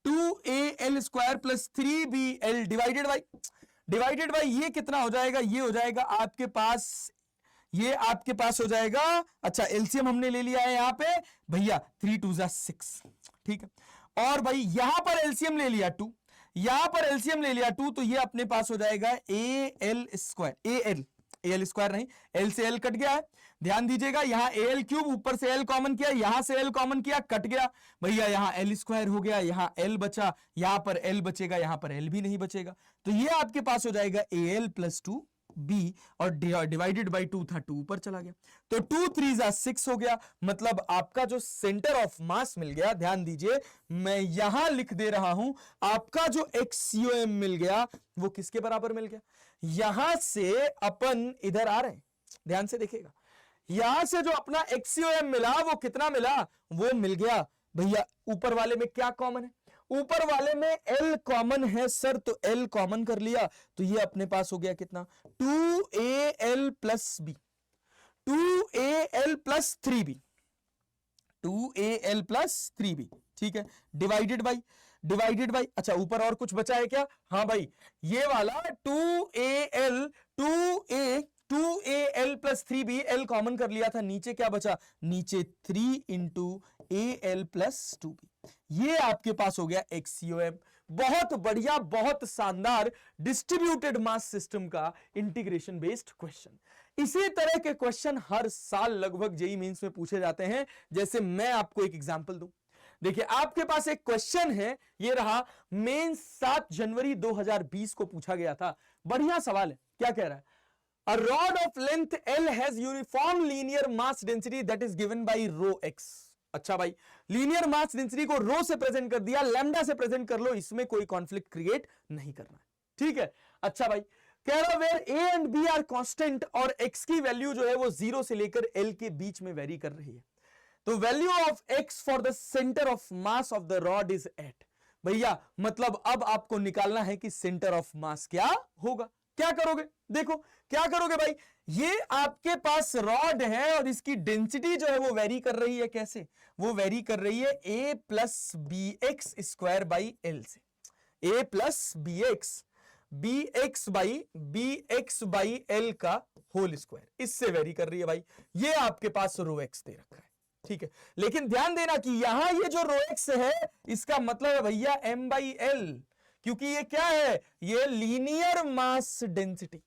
2al square plus 3bl divided by ये कितना हो जाएगा, ये हो जाएगा आपके पास, ये आपके पास हो जाएगा, अच्छा एलसीएम हमने ले लिया है यहां पे भैया 3 2 6, ठीक है, और भाई यहां पर एलसीएम ले लिया 2, यहां पर एलसीएम ले लिया 2, तो ये अपने पास हो जाएगा al स्क्वायर, al स्क्वायर नहीं, l से l कट गया है, ध्यान दीजिएगा, यहां al क्यूब, ऊपर से l कॉमन किया, यहां से l कॉमन किया, कट गया भैया, यहां l स्क्वायर हो गया, यहां l बचा, यहां पर l बचेगा, यहां पर l भी नहीं बचेगा, तो ये आपके पास हो जाएगा al प्लस 2b, और डिवाइडेड बाई 2 था, 2 ऊपर चला गया, तो 2 3 6 हो गया, मतलब आपका जो सेंटर ऑफ मास मिल गया, ध्यान दीजिए मैं यहां लिख दे रहा हूं, आपका जो एक्सीओएम मिल गया वो किसके बराबर मिल गया, यहां से अपन इधर आ रहे हैं, ध्यान से देखिएगा, यहां से जो अपना एक्सीओएम मिला वो कितना मिला, वो मिल गया भैया, ऊपर वाले में क्या कॉमन है, ऊपर वाले में L कॉमन है सर, तो L कॉमन कर लिया, तो ये अपने पास हो गया कितना 2al plus B, 2al plus 3b, 2al plus 3b, ठीक है, डिवाइडेड बाई अच्छा ऊपर और कुछ बचा है क्या, हाँ भाई ये वाला 2al plus 3b, l common कर लिया था, नीचे क्या बचा, नीचे 3 इंटू al प्लस 2b, ये आपके पास हो गया एक्सीओएम। बहुत बढ़िया, बहुत शानदार डिस्ट्रीब्यूटेड मास सिस्टम का इंटीग्रेशन बेस्ड क्वेश्चन। इसी तरह के क्वेश्चन हर साल लगभग जेईई मेंस में पूछे जाते हैं। जैसे मैं आपको एक एग्जांपल दूं, देखिए आपके पास एक क्वेश्चन है, ये रहा, मेंस 7 जनवरी 2020 को पूछा गया था। बढ़िया सवाल है, क्या कह रहा है, A rod of length L has uniform linear mass density that is given by rho x। अच्छा भाई, लीनियर मास डेंसिटी को रो से प्रेजेंट कर दिया, लैम्डा से प्रेजेंट कर लो, इसमें कोई कॉन्फ्लिक्ट क्रिएट नहीं करना है, ठीक है। अच्छा भाई, कह रहा where a and b are constant और x की वैल्यू जो है वो 0 से लेकर L के बीच में वेरी कर रही है, तो value of x for the centre of mass of the rod is at. भैया मतलब अब आपको निकालना है कि सेंटर ऑफ मास क्या होगा। क्या करोगे, देखो क्या करोगे भाई, ये आपके पास रॉड है और इसकी डेंसिटी जो है वो वेरी कर रही है, कैसे, वो वेरी कर रही है a plus b x square by l से, a plus b x by l का होल स्क्वायर, इससे वेरी कर रही है भाई। ये आपके पास रो एक्स दे रखा है, ठीक है। लेकिन ध्यान देना कि यहां ये जो रो एक्स है इसका मतलब है भैया m बाई एल, क्योंकि ये क्या है, ये लीनियर मास डेंसिटी,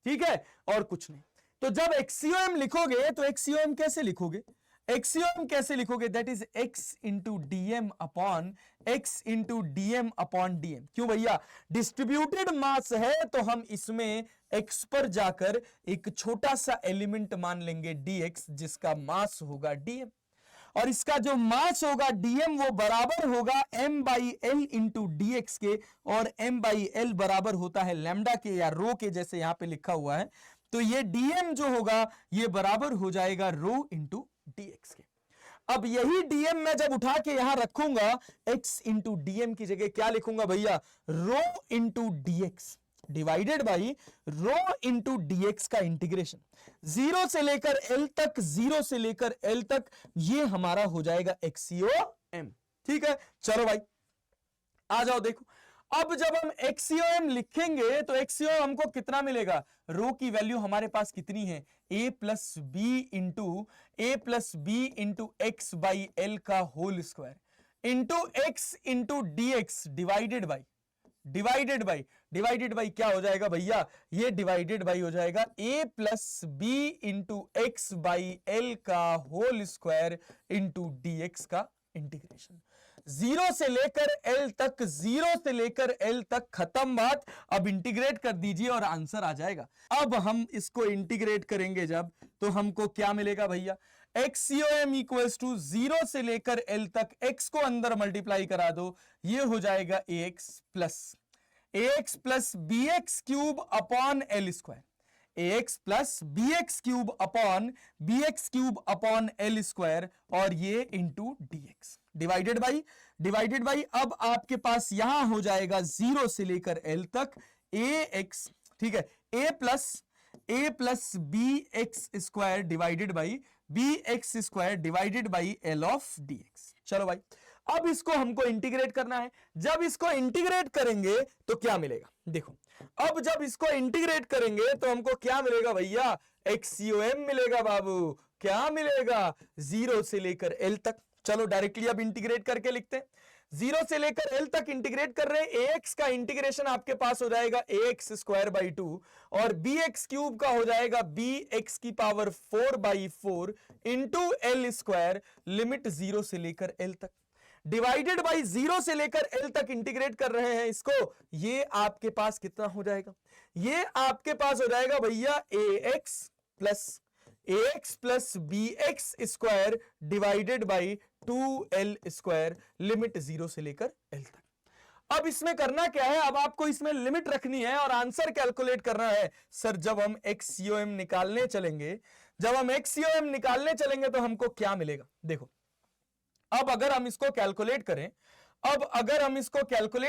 ठीक है, और कुछ नहीं। तो जब एक्सीओएम लिखोगे तो एक्सीओएम कैसे लिखोगे, एक्सीओएम कैसे लिखोगे, that is x into DM upon x into DM upon DM. क्यों भैया, डिस्ट्रीब्यूटेड मास है तो हम इसमें एक्स पर जाकर एक छोटा सा एलिमेंट मान लेंगे dx, जिसका मास होगा dm, और इसका जो मास होगा dm वो बराबर होगा m by l into d x के, और m बाई एल बराबर होता है लैम्डा के या रो के, जैसे यहां पे लिखा हुआ है। तो ये dm जो होगा ये बराबर हो जाएगा रो इंटू dx के। अब यही dm मैं जब उठा के यहां रखूंगा, x इंटू डीएम की जगह क्या लिखूंगा भैया, rho into dx divided by rho into dx का इंटीग्रेशन, 0 से लेकर l तक, 0 से लेकर l तक, ये हमारा हो जाएगा एक्सीओएम। ठीक है, चलो भाई आ जाओ देखो। अब जब हम एक्सीओएम लिखेंगे तो एक्सीओएम हमको कितना मिलेगा, रो की वैल्यू हमारे पास कितनी है, a plus b into x by l का whole square into x into d x divided by क्या हो जाएगा भैया, ये डिवाइडेड बाई हो जाएगा a plus b into x by l का whole square into d x का इंटीग्रेशन। 0 से लेकर L तक, 0 से लेकर L तक, खत्म बात। अब इंटीग्रेट कर दीजिए और आंसर आ जाएगा। अब हम इसको इंटीग्रेट करेंगे जब, तो हमको क्या मिलेगा भैया, एक्सीओएम इक्वल्स टू 0 से लेकर L तक, x को अंदर मल्टीप्लाई करा दो, ये हो जाएगा ax plus b x cube upon l square, ax plus b x cube upon l square, और ये इंटू dx डिवाइडेड बाई अब आपके पास यहां हो जाएगा 0 से लेकर L तक ax, ठीक है, a plus b x square divided by b x square divided by l of dx। चलो भाई, अब इसको हमको इंटीग्रेट करना है। जब इसको इंटीग्रेट करेंगे तो क्या मिलेगा, देखो, अब जब इसको इंटीग्रेट करेंगे तो हमको क्या मिलेगा भैया, एक्सीओएम मिलेगा बाबू। क्या मिलेगा, 0 से लेकर L तक। चलो डायरेक्टली अब इंटीग्रेट करके लिखते हैं। 0 से लेकर L तक इंटीग्रेट कर रहे हैं, ax का इंटीग्रेशन आपके पास हो जाएगा ax स्क्वायर बाई 2, और bx क्यूब का हो जाएगा bx की power 4 by 4 into L square, limit 0 से लेकर L तक, डिवाइडेड बाई 0 से लेकर L तक इंटीग्रेट कर रहे हैं इसको। ये आपके पास कितना हो जाएगा, ये आपके पास हो जाएगा भैया ax plus b x square divided by 2l square, limit 0 से लेकर L तक। अब इसमें करना क्या है, अब आपको इसमें लिमिट रखनी है और आंसर कैलकुलेट करना है। सर जब हम एक्सीओएम निकालने चलेंगे तो हमको क्या मिलेगा, देखो, अब अगर हम इसको कैलकुलेट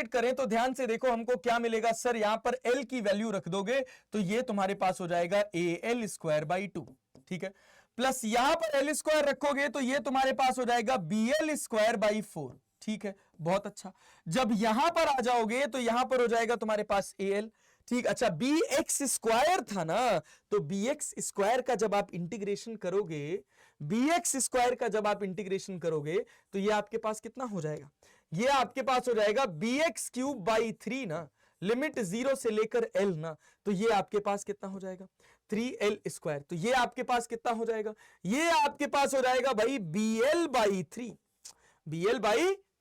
करें तो ध्यान से देखो हमको क्या मिलेगा। सर यहां पर L की वैल्यू रख दोगे तो ये तुम्हारे पास हो जाएगा AL स्क्वायर बाई 2, ठीक है, प्लस यहां पर L स्क्वायर रखोगे तो ये तुम्हारे पास हो जाएगा BL स्क्वायर बाई 4, ठीक है, बहुत अच्छा। जब यहां पर आ जाओगे तो यहां पर हो जाएगा तुम्हारे पास AL, ठीक। अच्छा, BX स्क्वायर था ना, तो BX स्क्वायर का जब आप इंटीग्रेशन करोगे तो ये आपके पास कितना हो जाएगा, ये आपके पास हो जाएगा BX क्यूब बाई 3 ना, लिमिट 0 से लेकर L ना, तो ये आपके पास कितना हो जाएगा 3L स्क्वायर। तो ये आपके पास कितना हो जाएगा, ये आपके पास हो जाएगा भाई BL बाई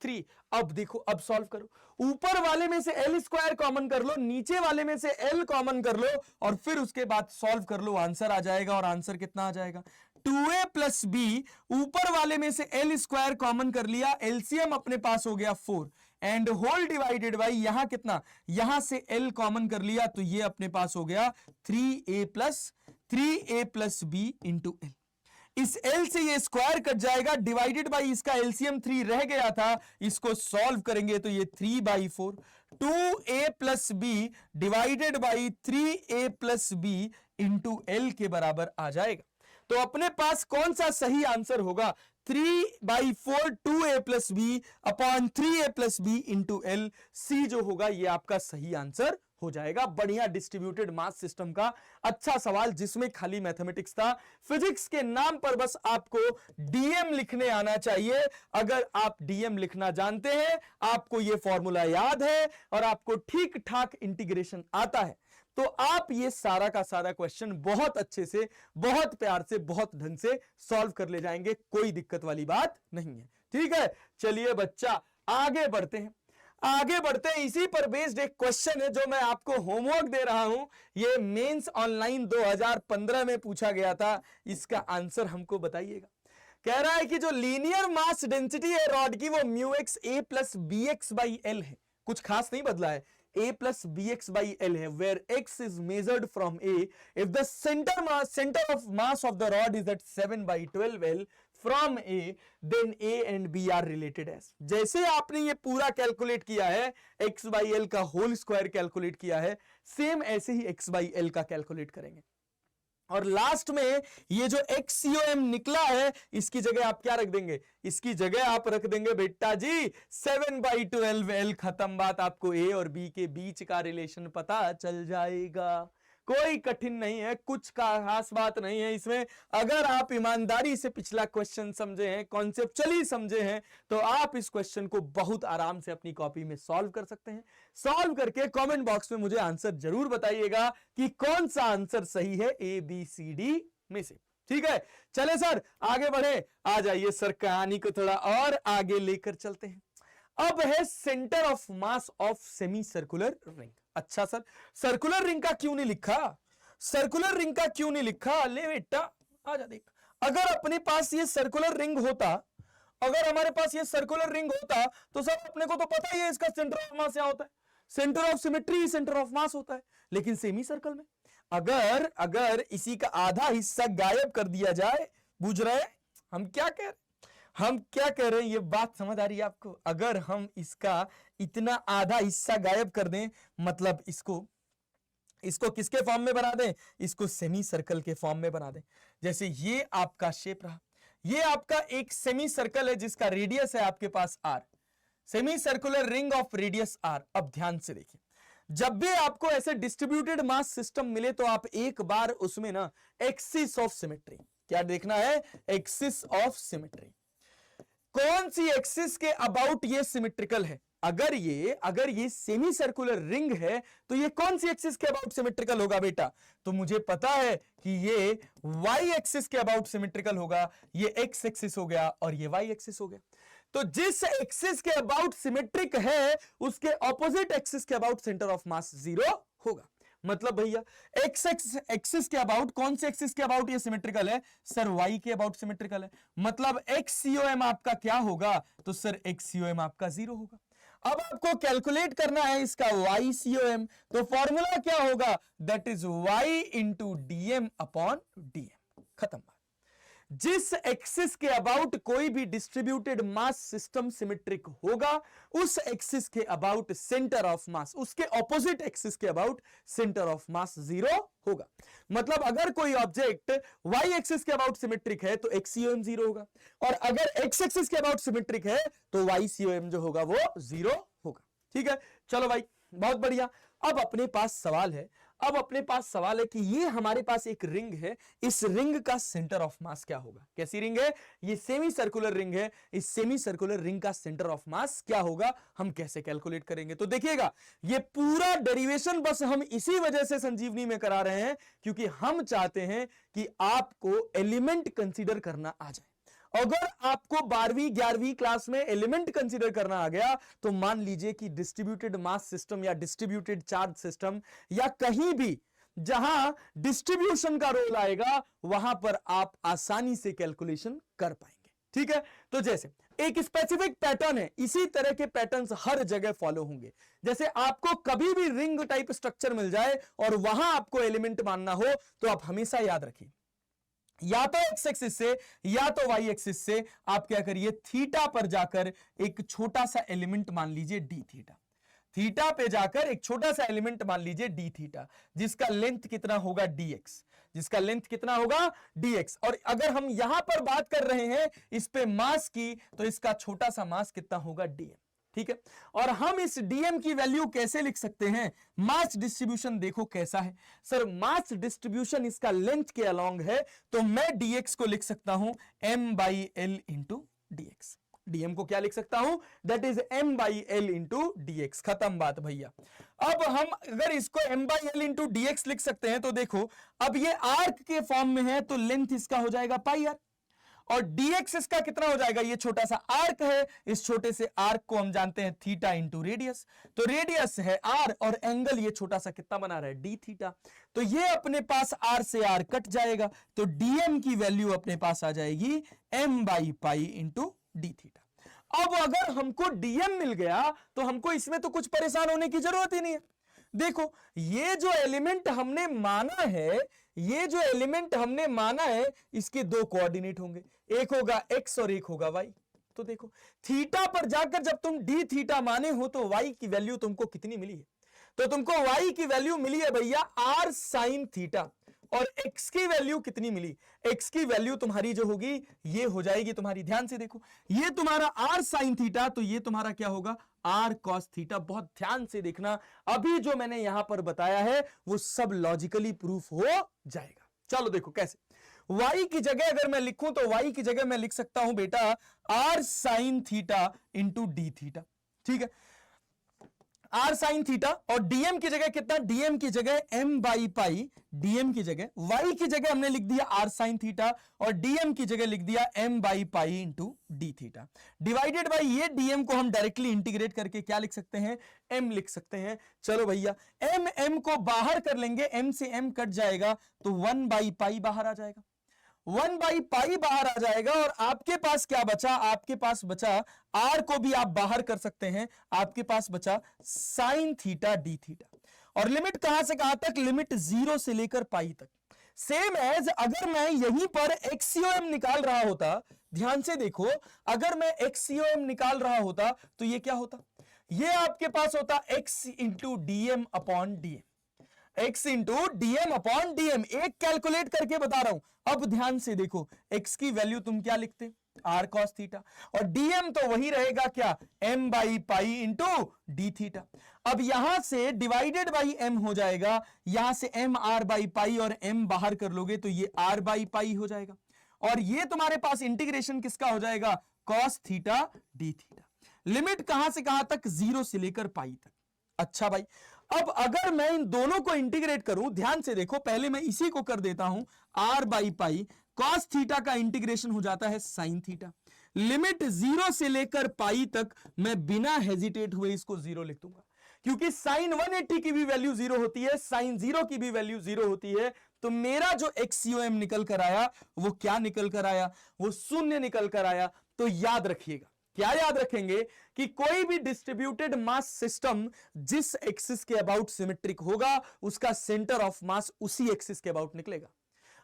3। अब देखो, अब सॉल्व करो, ऊपर वाले में से L स्क्वायर कॉमन कर लो, नीचे वाले में से L कॉमन कर लो, और फिर उसके बाद सॉल्व कर लो, आंसर आ जाएगा। और आंसर कितना आ जाएगा, 2a प्लस बी, ऊपर वाले में से L स्क्वायर कॉमन कर लिया, एलसीएम अपने पास हो गया 4, एंड होल डिवाइडेड बाई यहां कितना, यहां से L कॉमन कर लिया, तो ये अपने पास हो गया 3a plus b into L। इस L से ये स्क्वायर कट जाएगा, डिवाइडेड बाई इसका एलसीएम 3 रह गया था, इसको सॉल्व करेंगे तो ये 3/4, 2a plus b divided by 3a plus b into L के बराबर आ जाएगा। तो अपने पास कौन सा सही आंसर होगा, 3/4 2a plus b upon 3a plus b into L, see जो होगा ये आपका सही आंसर हो जाएगा। बढ़िया डिस्ट्रीब्यूटेड मास सिस्टम का अच्छा सवाल जिसमें खाली मैथमेटिक्स था। फिजिक्स के नाम पर बस आपको डीएम लिखने आना चाहिए। अगर आप डीएम लिखना जानते हैं, आपको यह फॉर्मूला याद है और आपको ठीक ठाक इंटीग्रेशन आता है, तो आप ये सारा का सारा क्वेश्चन बहुत अच्छे से, बहुत प्यार से, बहुत ढंग से सॉल्व कर ले जाएंगे। कोई दिक्कत वाली बात नहीं है। ठीक है, चलिए बच्चा आगे बढ़ते हैं। आगे बढ़ते हैं, इसी पर बेस्ड एक क्वेश्चन है जो मैं आपको होमवर्क दे रहा हूं। ये मेंस ऑनलाइन 2015 में पूछा गया था। इसका आंसर हमको बताइएगा। कह रहा है कि जो लीनियर मास डेंसिटी है रॉड की, वो mu x a plus b x by l है। कुछ खास नहीं बदला है, a plus bx by l है, where x is measured from a if the center of mass of the rod is at 7 by 12 l from a, then a and b are related as। जैसे आपने ये पूरा calculate किया है, x by l का whole square calculate किया है, same ऐसे ही x by l का कैलकुलेट करेंगे। और लास्ट में ये जो XCOM निकला है, इसकी जगह आप क्या रख देंगे? इसकी जगह आप रख देंगे बेटा जी 7/12 खत्म बात। आपको A और B के बीच का रिलेशन पता चल जाएगा। कोई कठिन नहीं है, कुछ खास बात नहीं है इसमें। अगर आप ईमानदारी से पिछला क्वेश्चन समझे हैं, कॉन्सेप्चुअली समझे हैं, तो आप इस क्वेश्चन को बहुत आराम से अपनी कॉपी में सॉल्व कर सकते हैं। सॉल्व करके कमेंट बॉक्स में मुझे आंसर जरूर बताइएगा कि कौन सा आंसर सही है ए बी सी डी में से। ठीक है, चले सर आगे बढ़े। आ जाइए सर, कहानी को थोड़ा और आगे लेकर चलते हैं। अब है centre of mass of semi circular ring. अच्छा सर, सर्कुलर रिंग का क्यों नहीं लिखा? सर्कुलर रिंग का क्यों नहीं लिखा? ले बेटा आजा देख। अगर अपने पास ये सर्कुलर रिंग होता, अगर हमारे पास ये सर्कुलर रिंग होता, तो सर अपने को तो पता ही है इसका सेंटर ऑफ मास क्या होता है। Centre of symmetry centre of mass होता है। लेकिन सेमी सर्कल में अगर इसी का आधा हिस्सा गायब कर दिया जाए, बुझ रहे हम क्या कह रहे हैं? हम क्या कह रहे हैं, ये बात समझ आ रही है आपको? अगर हम इसका इतना आधा हिस्सा गायब कर दें, मतलब इसको किसके फॉर्म में बना दें? इसको सेमी सर्कल के फॉर्म में बना दें। जैसे ये आपका शेप रहा, ये आपका एक सेमी सर्कल है जिसका रेडियस है आपके पास r, semi circular ring of radius r। अब ध्यान से देखिए, जब भी आपको ऐसे डिस्ट्रीब्यूटेड मास सिस्टम मिले तो आप एक बार उसमें ना एक्सिस ऑफ सिमेट्री, क्या देखना है? Axis of symmetry. कौन सी एक्सिस के अबाउट ये सिमेट्रिकल है? अगर ये सेमी सर्कुलर रिंग है तो ये कौन सी एक्सिस के अबाउट सिमेट्रिकल होगा बेटा? तो मुझे पता है कि ये वाई एक्सिस के अबाउट सिमेट्रिकल होगा। ये एक्स एक्सिस हो गया और ये वाई एक्सिस हो गया। तो जिस एक्सिस के अबाउट सिमेट्रिक है, उसके ऑपोजिट एक्सिस के अबाउट सेंटर ऑफ मास 0 होगा। मतलब भैया एक्स एक्सिस के अबाउट, कौन से एक्सिस के अबाउट ये सिमेट्रिकल है? सर वाई के अबाउट सिमेट्रिकल है। मतलब XCOM आपका क्या होगा? तो सर XCOM आपका 0 होगा। अब आपको कैलकुलेट करना है इसका YCOM, तो फॉर्मूला क्या होगा? That is y into DM upon DM। खत्म बात। जिस एक्सिस के अबाउट कोई भी डिस्ट्रीब्यूटेड मास सिस्टम सिमेट्रिक होगा, उस एक्सिस के अबाउट सेंटर ऑफ मास, उसके ऑपोजिट एक्सिस के अबाउट सेंटर ऑफ मास 0 होगा। मतलब अगर कोई ऑब्जेक्ट वाई एक्सिस के अबाउट सिमेट्रिक है तो XCOM 0 होगा, और अगर एक्स एक्सिस के अबाउट सिमेट्रिक है तो YCOM जो होगा वो 0 होगा। ठीक है, चलो भाई बहुत बढ़िया। अब अपने पास सवाल है कि ये हमारे पास एक रिंग है, इस रिंग का सेंटर ऑफ मास क्या होगा? कैसी रिंग है? ये सेमी सर्कुलर रिंग है। इस सेमी सर्कुलर रिंग का सेंटर ऑफ मास क्या होगा? हम कैसे कैलकुलेट करेंगे? तो देखिएगा, ये पूरा डेरिवेशन बस हम इसी वजह से संजीवनी में करा रहे हैं क्योंकि हम चाहते हैं कि आपको एलिमेंट कंसीडर करना आ जाए। अगर आपको 12वीं 11वीं क्लास में एलिमेंट कंसीडर करना आ गया तो मान लीजिए कि डिस्ट्रीब्यूटेड मास सिस्टम या डिस्ट्रीब्यूटेड चार्ज सिस्टम या कहीं भी जहां डिस्ट्रीब्यूशन का रोल आएगा, वहां पर आप आसानी से कैलकुलेशन कर पाएंगे। ठीक है, तो जैसे एक स्पेसिफिक पैटर्न है, इसी तरह के पैटर्न्स हर जगह फॉलो होंगे। जैसे आपको कभी भी रिंग टाइप स्ट्रक्चर मिल जाए और वहां आपको एलिमेंट मानना हो, तो आप हमेशा याद रखिए, या तो एक्स एक्सिस से या तो वाई एक्सिस से आप क्या करिए, थीटा पर जाकर एक छोटा सा एलिमेंट मान लीजिए डी थीटा। थीटा पे जाकर एक छोटा सा एलिमेंट मान लीजिए डी थीटा, जिसका लेंथ कितना होगा? dx, जिसका लेंथ कितना होगा? dx। और अगर हम यहां पर बात कर रहे हैं इस पे मास की, तो इसका छोटा सा मास कितना होगा? dm। ठीक है। और हम इस डीएम की वैल्यू कैसे लिख सकते हैं? मास डिस्ट्रीब्यूशन देखो कैसा है सर, मास डिस्ट्रीब्यूशन इसका लेंथ के अलोंग है, तो मैं डीएक्स को लिख सकता हूं m by l into dx. Dm को क्या लिख सकता हूं? That is m by l into dx. खत्म बात भैया। अब हम अगर इसको m by l into dx लिख सकते हैं तो देखो, अब ये आर्क के फॉर्म में है तो लेंथ इसका हो जाएगा पाई आर, और dx इसका कितना हो जाएगा? ये छोटा सा आर्क है, इस छोटे से आर्क को हम जानते हैं थीटा इंटू रेडियस, तो रेडियस है r और एंगल ये छोटा सा कितना बना रहा है? d theta. तो ये अपने पास r से r कट जाएगा, तो dm की वैल्यू अपने पास आ जाएगी m by pi into D theta. अब अगर हमको dm मिल गया तो हमको इसमें तो कुछ परेशान होने की जरूरत ही नहीं है। देखो ये जो एलिमेंट हमने माना है, ये जो एलिमेंट हमने माना है, इसके दो कोऑर्डिनेट होंगे, एक होगा x और एक होगा y। तो देखो थीटा पर जाकर जब तुम d थीटा माने हो तो y की वैल्यू तुमको कितनी मिली है? तो तुमको y की वैल्यू मिली है भैया r साइन थीटा, और x की वैल्यू कितनी मिली? x की वैल्यू तुम्हारी जो होगी ये हो जाएगी तुम्हारी, ध्यान से देखो, ये तुम्हारा r साइन थीटा, तो ये तुम्हारा क्या होगा? r cos theta. बहुत ध्यान से देखना, अभी जो मैंने यहां पर बताया है वो सब लॉजिकली प्रूफ हो जाएगा। चलो देखो कैसे। y की जगह अगर मैं लिखूं तो y की जगह मैं लिख सकता हूं बेटा r sine theta into D theta, ठीक है, r साइन थीटा, और dm की जगह कितना? dm की जगह m बाई पाई, dm की जगह y की जगह हमने लिख दिया r साइन थीटा, और dm की जगह लिख दिया m by pi into D theta, divided by ये dm को हम डायरेक्टली इंटीग्रेट करके क्या लिख सकते हैं? m लिख सकते हैं। चलो भैया m को बाहर कर लेंगे, m से m कट जाएगा तो 1 बाई पाई बाहर आ जाएगा, 1 बाई पाई बाहर आ जाएगा, और आपके पास क्या बचा? आपके पास बचा, r को भी आप बाहर कर सकते हैं, आपके पास बचा साइन थीटा डी थीटा। और लिमिट कहां से कहां तक? लिमिट 0 से लेकर पाई तक। सेम एज अगर मैं यहीं पर एक्सियोएम निकाल रहा होता, ध्यान से देखो, अगर मैं एक्सियोएम निकाल रहा होता तो ये क्या होता? ये आपके पास होता x into DM upon DM, x into DM upon DM, एक कैलकुलेट करके बता रहा हूं। अब ध्यान से देखो, x की वैल्यू तुम क्या लिखते? r cos थीटा, और dm तो वही रहेगा क्या? m by pi into D theta. अब यहां से डिवाइडेड बाई m हो जाएगा, यहां से m r बाई पाई और m बाहर कर लोगे तो ये r बाई पाई हो जाएगा, और ये तुम्हारे पास इंटीग्रेशन किसका हो जाएगा? cos theta D theta. Limit कहां से कहां तक? 0 से लेकर पाई तक। अच्छा भाई, अब अगर मैं इन दोनों को इंटीग्रेट करूं, ध्यान से देखो, पहले मैं इसी को कर देता हूं r by pi, cos theta का इंटीग्रेशन हो जाता है sin थीटा। लिमिट 0 से लेकर पाई तक मैं बिना हेजिटेट हुए इसको 0 लिख दूंगा, क्योंकि sin 180 की भी वैल्यू 0 होती है, sin 0 की भी वैल्यू 0 होती है। तो मेरा जो एक्सियोएम निकल कर आया वो क्या निकल कर आया? वो शून्य निकल कर आया। तो याद रखिएगा, क्या याद रखेंगे? कि कोई भी डिस्ट्रीब्यूटेड मास सिस्टम जिस एक्सिस के अबाउट सिमेट्रिक होगा उसका सेंटर ऑफ मास उसी एक्सिस के अबाउट निकलेगा।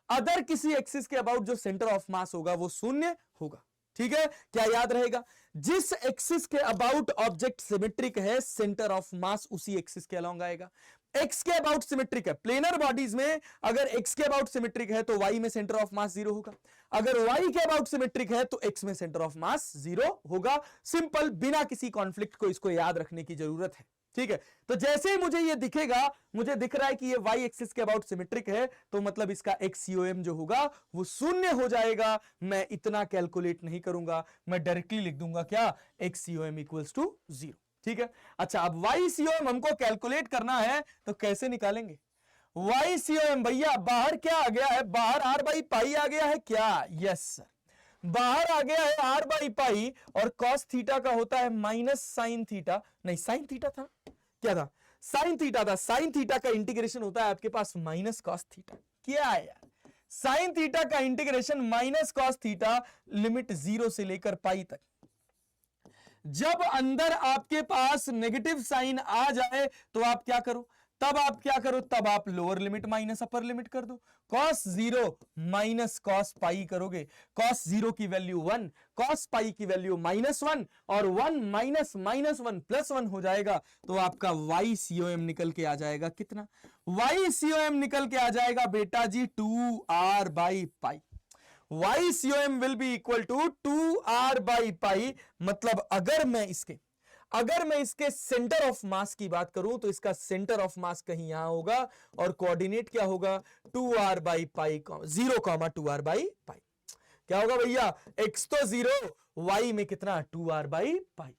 अदर किसी एक्सिस के अबाउट जो सेंटर ऑफ मास होगा वो शून्य होगा, ठीक है? क्या याद रहेगा? जिस एक्सिस के अबाउट ऑब्जेक्ट सिमेट्रिक है, सेंटर ऑफ मास उसी एक्सिस के अलोंग आएगा। एक्स के अबाउट सिमेट्रिक है, प्लेनर बॉडीज में अगर एक्स के अबाउट सिमेट्रिक है तो वाई में सेंटर ऑफ मास 0 होगा, अगर वाई के अबाउट सिमेट्रिक है तो एक्स में सेंटर ऑफ मास 0 होगा। सिंपल, बिना किसी कॉन्फ्लिक्ट को इसको याद रखने की जरूरत है, ठीक है? तो जैसे ही मुझे ये दिखेगा, मुझे दिख रहा है कि ये वाई एक्सिस के अबाउट सिमेट्रिक है, तो मतलब इसका एक्सियोएम जो होगा वो शून्य हो जाएगा। मैं इतना कैलकुलेट नहीं करूंगा, मैं डायरेक्टली लिख दूंगा क्या? एक्सियोएम इक्वल्स टू 0, ठीक है? अच्छा, अब वाईसीओएम हमको कैलकुलेट करना है तो कैसे निकालेंगे? वाईसीओएम भैया बाहर क्या आ गया है? बाहर आर बाई पाई आ गया है क्या? यस सर, बाहर आ गया है आर बाई पाई, और कॉस थीटा का होता है माइनस साइन थीटा, नहीं साइन थीटा था, क्या था? साइन थीटा था। साइन थीटा का इंटीग्रेशन होता है आपके पास माइनस कॉस थीटा। क्या है यार? साइन थीटा का integration minus cos theta, limit 0 से लेकर पाई तक। जब अंदर आपके पास नेगेटिव साइन आ जाए तो आप क्या करो? तब आप क्या करो? तब आप lower limit minus upper limit कर दो। cos 0 माइनस cos पाई करोगे, cos 0 की वैल्यू 1, cos पाई की वैल्यू -1, और 1 माइनस -1 प्लस 1 हो जाएगा, तो आपका YCOM निकल के आ जाएगा कितना? YCOM निकल के आ जाएगा बेटा जी 2r by pi. YCOM will be equal to 2r by pi. मतलब अगर मैं इसके अगर मैं इसके सेंटर ऑफ मास की बात करूं तो इसका सेंटर ऑफ मास कहीं यहां होगा और कोऑर्डिनेट क्या होगा 2r by pi 0, 2r by पाई। क्या होगा भैया, x तो 0, y में कितना 2r बाई पाई,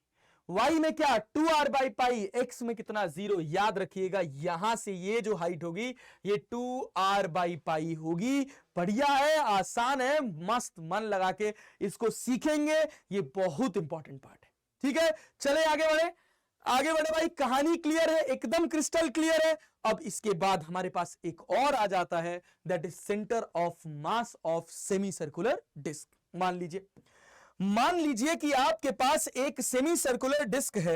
y में क्या 2r बाई पाई, x में कितना 0। याद रखिएगा यहां से ये जो हाइट होगी ये 2r बाई पाई होगी। बढ़िया है, आसान है, मस्त मन लगा के इसको सीखेंगे, ये बहुत इंपॉर्टेंट पार्ट है। ठीक है, चले आगे बढ़े, आगे बढ़े भाई। कहानी क्लियर है, एकदम क्रिस्टल क्लियर है। अब इसके बाद हमारे पास एक और आ जाता है, that is centre of mass of semicircular disc. मान लीजिए कि आपके पास एक सेमी सर्कुलर डिस्क है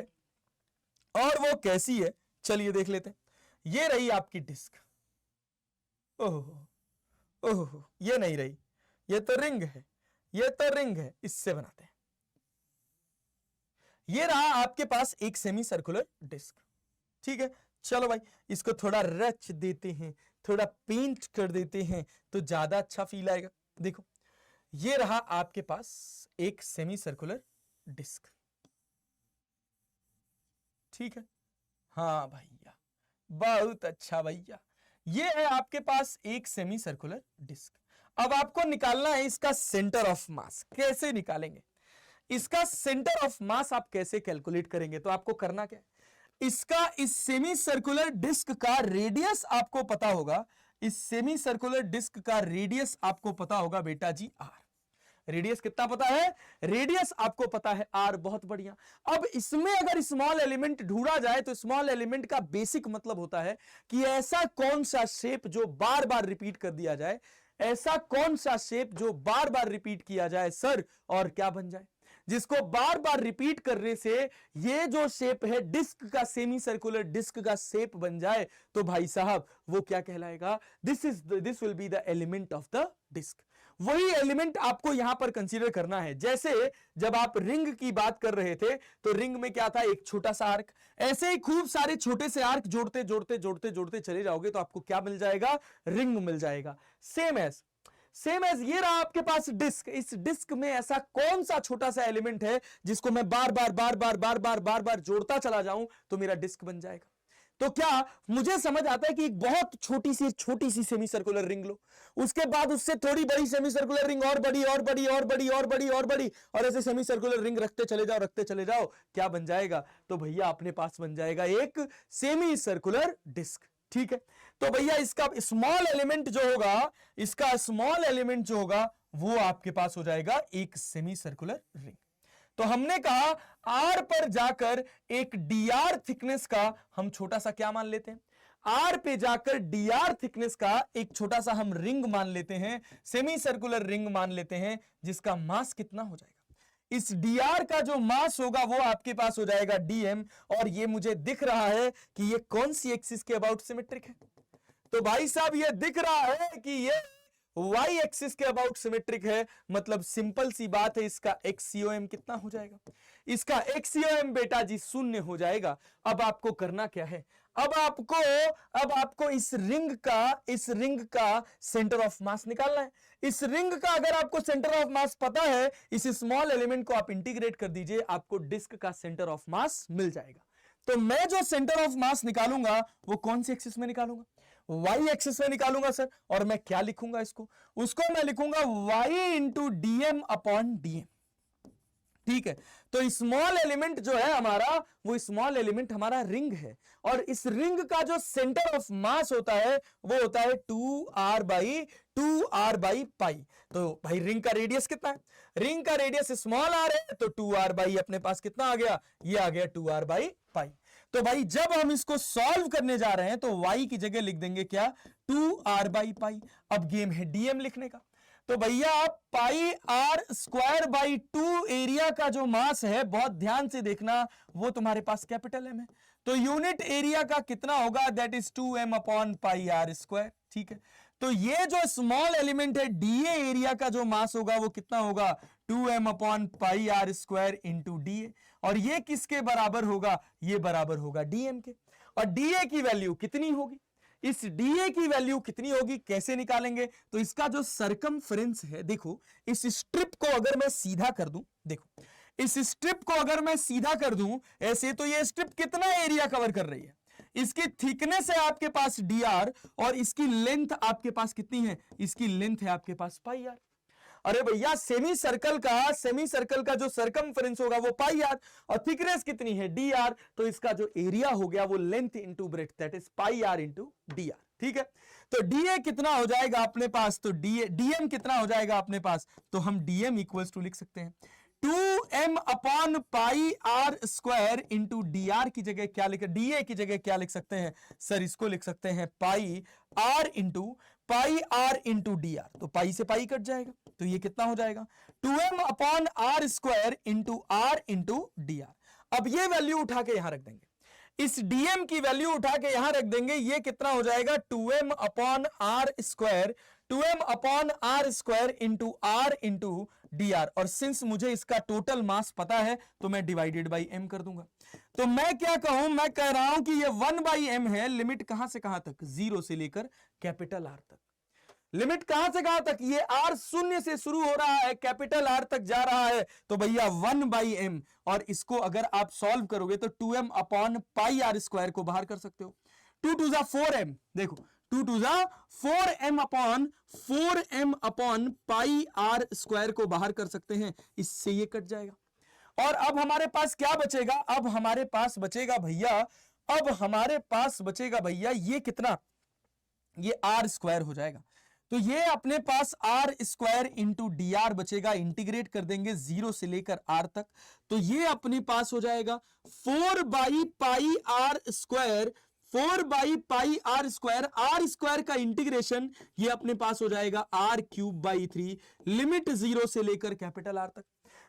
और वो कैसी है, चलिए देख लेते हैं। ये रही आपकी डिस्क, ओह ओह, ये नहीं रही, ये तो रिंग है, ये तो रिंग है, इससे बनाते हैं। ये रहा आपके पास एक सेमी सर्कुलर डिस्क। ठीक है, चलो भाई इसको थोड़ा रच देते हैं, थोड़ा पेंट कर देते हैं तो ज्यादा अच्छा फील आएगा। देखो ये रहा आपके पास एक सेमी सर्कुलर डिस्क। ठीक है, हाँ भैया, बहुत अच्छा भैया, ये है आपके पास एक सेमी सर्कुलर डिस्क। अब आपको निकालना है इसका सेंटर ऑफ मास। कैसे निकालेंगे इसका सेंटर ऑफ मास, आप कैसे कैलकुलेट करेंगे? तो आपको करना क्या है, इसका इस सेमी सर्कुलर डिस्क का रेडियस आपको पता होगा, इस सेमी सर्कुलर डिस्क का रेडियस आपको पता होगा बेटा जी आर। रेडियस कितना पता है? रेडियस आपको पता है आर। बहुत बढ़िया। अब इसमें अगर स्मॉल एलिमेंट ढूंढा जाए तो स्मॉल एलिमेंट का बेसिक मतलब होता है कि ऐसा कौन सा शेप जो बार बार रिपीट कर दिया जाए, ऐसा कौन सा शेप जो बार बार रिपीट किया जाए सर और क्या बन जाए, जिसको बार बार रिपीट करने से ये जो शेप है डिस्क का, सेमी सर्कुलर डिस्क का शेप बन जाए, तो भाई साहब वो क्या कहलाएगा? This will be the element of the disc. वही एलिमेंट आपको यहां पर कंसीडर करना है। जैसे जब आप रिंग की बात कर रहे थे तो रिंग में क्या था? एक छोटा सा आर्क। ऐसे ही खूब सारे छोटे से आर्क जोड़ते जोड़ते जोड़ते जोड़ते चले जाओगे तो आपको क्या मिल जाएगा? रिंग मिल जाएगा। सेम एज ये रहा आपके पास डिस्क। इस डिस्क में ऐसा कौन सा छोटा सा एलिमेंट है जिसको मैं बार बार बार बार बार बार बार बार जोड़ता चला जाऊं तो मेरा डिस्क बन जाएगा? तो क्या मुझे समझ आता है कि एक बहुत छोटी सी सेमी सर्कुलर रिंग लो, उसके बाद उससे थोड़ी बड़ी सेमी सर्कुलर रिंग, और बड़ी और बड़ी और बड़ी और बड़ी और बड़ी, और ऐसे सेमी सर्कुलर रिंग रखते चले जाओ, क्या बन जाएगा? तो भैया अपने पास बन जाएगा एक सेमी सर्कुलर डिस्क। ठीक है, तो भैया इसका स्मॉल एलिमेंट जो होगा, इसका स्मॉल एलिमेंट जो होगा वो आपके पास हो जाएगा एक सेमी सर्कुलर रिंग। तो हमने कहा आर पर जाकर एक डीआर थिकनेस का हम छोटा सा क्या मान लेते हैं? आर पे जाकर डीआर थिकनेस का एक छोटा सा हम रिंग मान लेते हैं, सेमी सर्कुलर रिंग मान लेते हैं, जिसका मास कितना हो जाएगा? इस डीआर का जो मास होगा वो आपके पास हो जाएगा डीएम। और ये मुझे दिख रहा है कि ये कौन सी एक्सिस के अबाउट सिमेट्रिक है? तो भाई साहब ये दिख रहा है कि ये y एक्सिस के अबाउट सिमेट्रिक है। मतलब सिंपल सी बात है, इसका XCOM कितना हो जाएगा? इसका XCOM बेटा जी 0 हो जाएगा। अब आपको करना क्या है? अब आपको इस रिंग का सेंटर ऑफ मास निकालना है। इस रिंग का अगर आपको सेंटर ऑफ मास पता है, इस स्मॉल एलिमेंट को आप इंटीग्रेट कर दीजिए, आपको डिस्क का सेंटर ऑफ मास मिल जाएगा। तो मैं जो सेंटर ऑफ मास निकालूंगा वो कौन सी एक्सिस में निकालूंगा? y एक्सिस में निकालूंगा सर। और मैं क्या लिखूंगा उसको मैं लिखूंगा y into DM upon DM. ठीक है, तो स्मॉल एलिमेंट जो है हमारा, वो स्मॉल एलिमेंट हमारा रिंग है, और इस रिंग का जो सेंटर ऑफ मास होता है वो होता है 2r बाई पाई। तो भाई रिंग का रेडियस कितना है? रिंग का रेडियस स्मॉल r है, तो 2r बाई अपने पास कितना आ गया? ये आ गया 2r बाई पाई। तो भाई जब हम इसको सॉल्व करने जा रहे हैं तो y की जगह लिख देंगे क्या? 2r बाई पाई। अब गेम है डीएम लिखने का। तो भैया आप पाई आर स्क्वायर बाई 2 एरिया का जो मास है, बहुत ध्यान से देखना, वो तुम्हारे पास कैपिटल एम है। तो यूनिट एरिया का कितना होगा? That is 2m upon pi r square. ठीक है, तो ये जो स्मॉल एलिमेंट है डीए एरिया का जो मास होगा वो कितना होगा? 2m upon pi r square into dA. और ये किसके बराबर होगा? ये बराबर होगा डीएम के। और डीए की वैल्यू कितनी होगी? इस डीए की वैल्यू कितनी होगी कैसे निकालेंगे? तो इसका जो सरकमफ्रेंस है, देखो इस स्ट्रिप को अगर मैं सीधा कर दूं, देखो इस स्ट्रिप को अगर मैं सीधा कर दूं ऐसे, तो ये स्ट्रिप कितना एरिया कवर कर रही है? इसकी थिकनेस है आपके पास dr और इसकी लेंथ आपके पास कितनी है? इसकी लेंथ है आपके पास पाई आर। अरे भैया सेमी सर्कल का जो सरकमफ्रेंस होगा वो पाई आर और थिकनेस कितनी है? dr, तो इसका जो एरिया हो गया वो length into breadth, that is pi r into dr। ठीक है, तो dA कितना हो जाएगा अपने पास? तो dm कितना हो जाएगा अपने पास? तो हम dm इक्वल्स टू लिख सकते हैं 2m upon pi r square into dr की जगह क्या लिख, dA की जगह क्या लिख सकते हैं सर? इसको लिख सकते हैं पाई आर इंटू dr। तो पाई से पाई कट जाएगा, तो ये कितना हो जाएगा? 2m upon r square into dr। अब ये वैल्यू उठा के यहां रख देंगे, इस dm की वैल्यू उठा के यहां रख देंगे, ये कितना हो जाएगा? 2m upon r square into dr। और सिंस मुझे इसका टोटल मास पता है तो मैं डिवाइडेड बाई m कर दूंगा। तो मैं क्या कहूं, मैं कह रहा हूं कि ये 1/m है। लिमिट कहां से कहां तक? 0 से लेकर कैपिटल R तक। लिमिट कहां से कहां तक? ये R शून्य से शुरू हो रहा है, कैपिटल R तक जा रहा है, तो भैया 1/m। और इसको अगर आप सॉल्व करोगे तो 2m upon pi r square को बाहर कर सकते हो। 2 2 जा 4m, देखो 2 2 जा 4m upon pi r square को बाहर कर सकते हैं, इससे ये कट जाएगा। और अब हमारे पास क्या बचेगा? अब हमारे पास बचेगा भैया ये कितना? ये आर स्क्वायर हो जाएगा। तो ये अपने पास आर स्क्वायर इंटू dr बचेगा, इंटीग्रेट कर देंगे 0 से लेकर r तक, तो ये अपने पास हो जाएगा 4/पाई आर स्क्वायर आर स्क्वायर का इंटीग्रेशन ये अपने पास हो जाएगा r³/3। लिमिट 0 से लेकर कैपिटल R तक,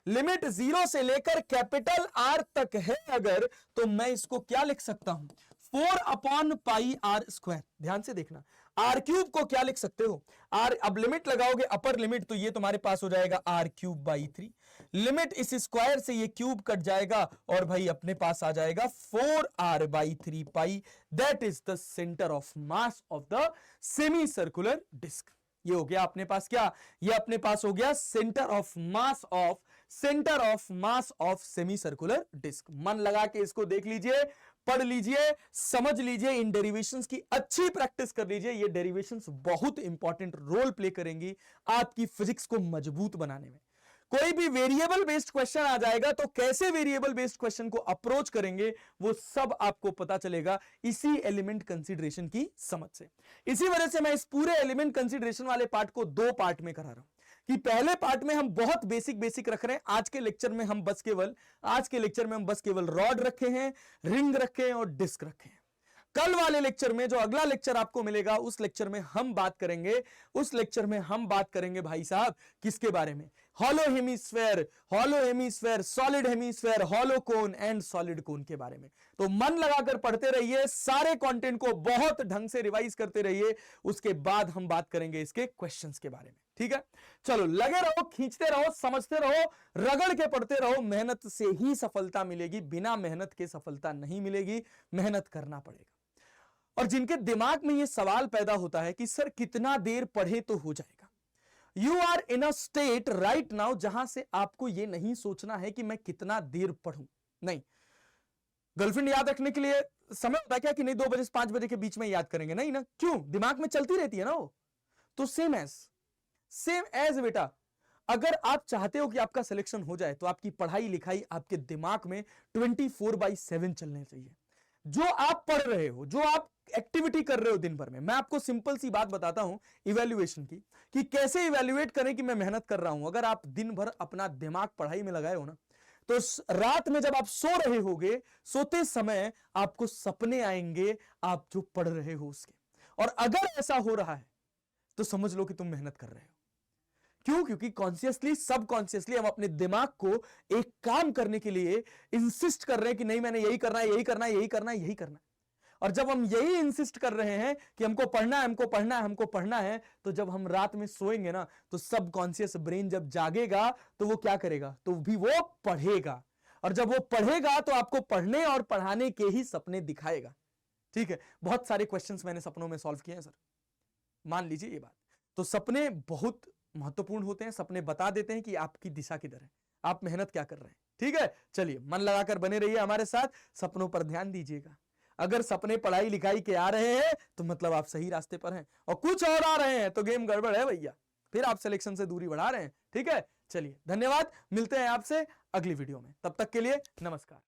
लिमिट 0 से लेकर कैपिटल R तक है अगर, तो मैं इसको क्या लिख सकता हूं? 4/पाई r²। ध्यान से देखना, r³ को क्या लिख सकते हो? r, अब लिमिट लगाओगे अपर लिमिट, तो ये तुम्हारे पास हो जाएगा r³/3। लिमिट इस स्क्वायर से ये क्यूब कट जाएगा और भाई अपने पास आ जाएगा 4r/3 pi, that is the centre of mass of the semicircular disc. ये हो गया अपने पास क्या? ये अपने पास हो गया centre of mass of semicircular disc. मन लगा के इसको देख लीजिए, पढ़ लीजिए, समझ लीजिए, इन डेरिवेशंस की अच्छी प्रैक्टिस कर लीजिए। ये डेरिवेशंस बहुत इंपॉर्टेंट रोल प्ले करेंगी आपकी फिजिक्स को मजबूत बनाने में। कोई भी वेरिएबल बेस्ड क्वेश्चन आ जाएगा तो कैसे वेरिएबल बेस्ड क्वेश्चन को अप्रोच करेंगे वो सब आपको पता चलेगा इसी एलिमेंट कंसीडरेशन की समझ से। इसी वजह से मैं इस पूरे एलिमेंट कंसीडरेशन वाले पार्ट को 2 पार्ट में करा रहा हूं कि पहले पार्ट में हम बहुत बेसिक रख रहे हैं। आज के लेक्चर में हम बस केवल रॉड रखे हैं, रिंग रखे हैं और डिस्क रखे हैं। कल वाले लेक्चर में, जो अगला लेक्चर आपको मिलेगा, उस लेक्चर में हम बात करेंगे भाई साहब किसके बारे में? Hollow hemisphere, solid hemisphere, hollow cone and solid कोन के बारे में। तो मन लगाकर पढ़ते रहिए, सारे कंटेंट को बहुत ढंग से रिवाइज करते रहिए, उसके बाद हम बात करेंगे इसके क्वेश्चंस के बारे में। ठीक है, चलो लगे रहो, खींचते रहो, समझते रहो, रगड़ के पढ़ते रहो। मेहनत से ही सफलता मिलेगी, बिना मेहनत के सफलता नहीं मिलेगी, मेहनत करना पड़ेगा। और जिनके दिमाग में यह सवाल पैदा होता है कि सर कितना देर पढ़े तो हो जाएगा, you are in a state right now जहां से आपको यह नहीं सोचना है कि मैं कितना देर पढ़ूं। नहीं, गर्लफ्रेंड याद रखने के लिए समय होता है क्या कि नहीं 2 बजे से 5 बजे के बीच में याद करेंगे? नहीं ना, क्यों? दिमाग में चलती रहती है ना वो। तो सेम एज बेटा, अगर आप चाहते हो कि आपका सिलेक्शन हो जाए तो आपकी पढ़ाई लिखाई आपके दिमाग में 24/7 चलने चाहिए। जो आप पढ़ रहे हो, जो आप एक्टिविटी कर रहे हो दिन भर में, मैं आपको सिंपल सी बात बताता हूं इवैल्यूएशन की, कि कैसे इवैल्यूएट करें कि मैं मेहनत कर रहा हूं। अगर आप दिन भर अपना दिमाग पढ़ाई में लगाए हो ना, तो रात में जब आप सो रहे होगे, सोते समय आपको सपने आएंगे आप जो पढ़ रहे हो उसके। और अगर ऐसा हो रहा है तो समझ लो कि तुम मेहनत कर रहे हो। क्यों? क्योंकि कॉन्शियसली सबकॉन्शियसली हम अपने दिमाग को एक काम करने के लिए इंसिस्ट कर रहे हैं कि नहीं मैंने यही करना है, यही करना है, यही करना है, यही करना है। और जब हम यही इंसिस्ट कर रहे हैं कि हमको पढ़ना है, हमको पढ़ना है, हमको पढ़ना है, तो जब हम रात में सोएंगे ना, तो सबकॉन्शियस ब्रेन जब जागेगा तो वो क्या करेगा? तो भी वो पढ़ेगा। और जब वो पढ़ेगा तो आपको पढ़ने और पढ़ाने के ही सपने दिखाएगा। ठीक है, बहुत सारे क्वेश्चंस मैंने सपनों में सॉल्व किए हैं सर, मान लीजिए ये बात। तो सपने बहुत महत्वपूर्ण होते हैं, सपने बता देते हैं कि आपकी दिशा किधर है। आप मेहनत क्या कर रहे हैं। ठीक है, चलिए मन लगाकर बने रहिए हमारे साथ, सपनों पर ध्यान दीजिएगा। अगर सपने पढ़ाई लिखाई के आ रहे हैं तो मतलब आप सही रास्ते पर हैं, और कुछ और आ रहे हैं तो गेम गड़बड़ है भैया, फिर आप सिलेक्शन से दूरी बढ़ा रहे हैं। ठीक है, चलिए धन्यवाद, मिलते हैं आपसे अगली वीडियो में, तब तक के लिए नमस्कार।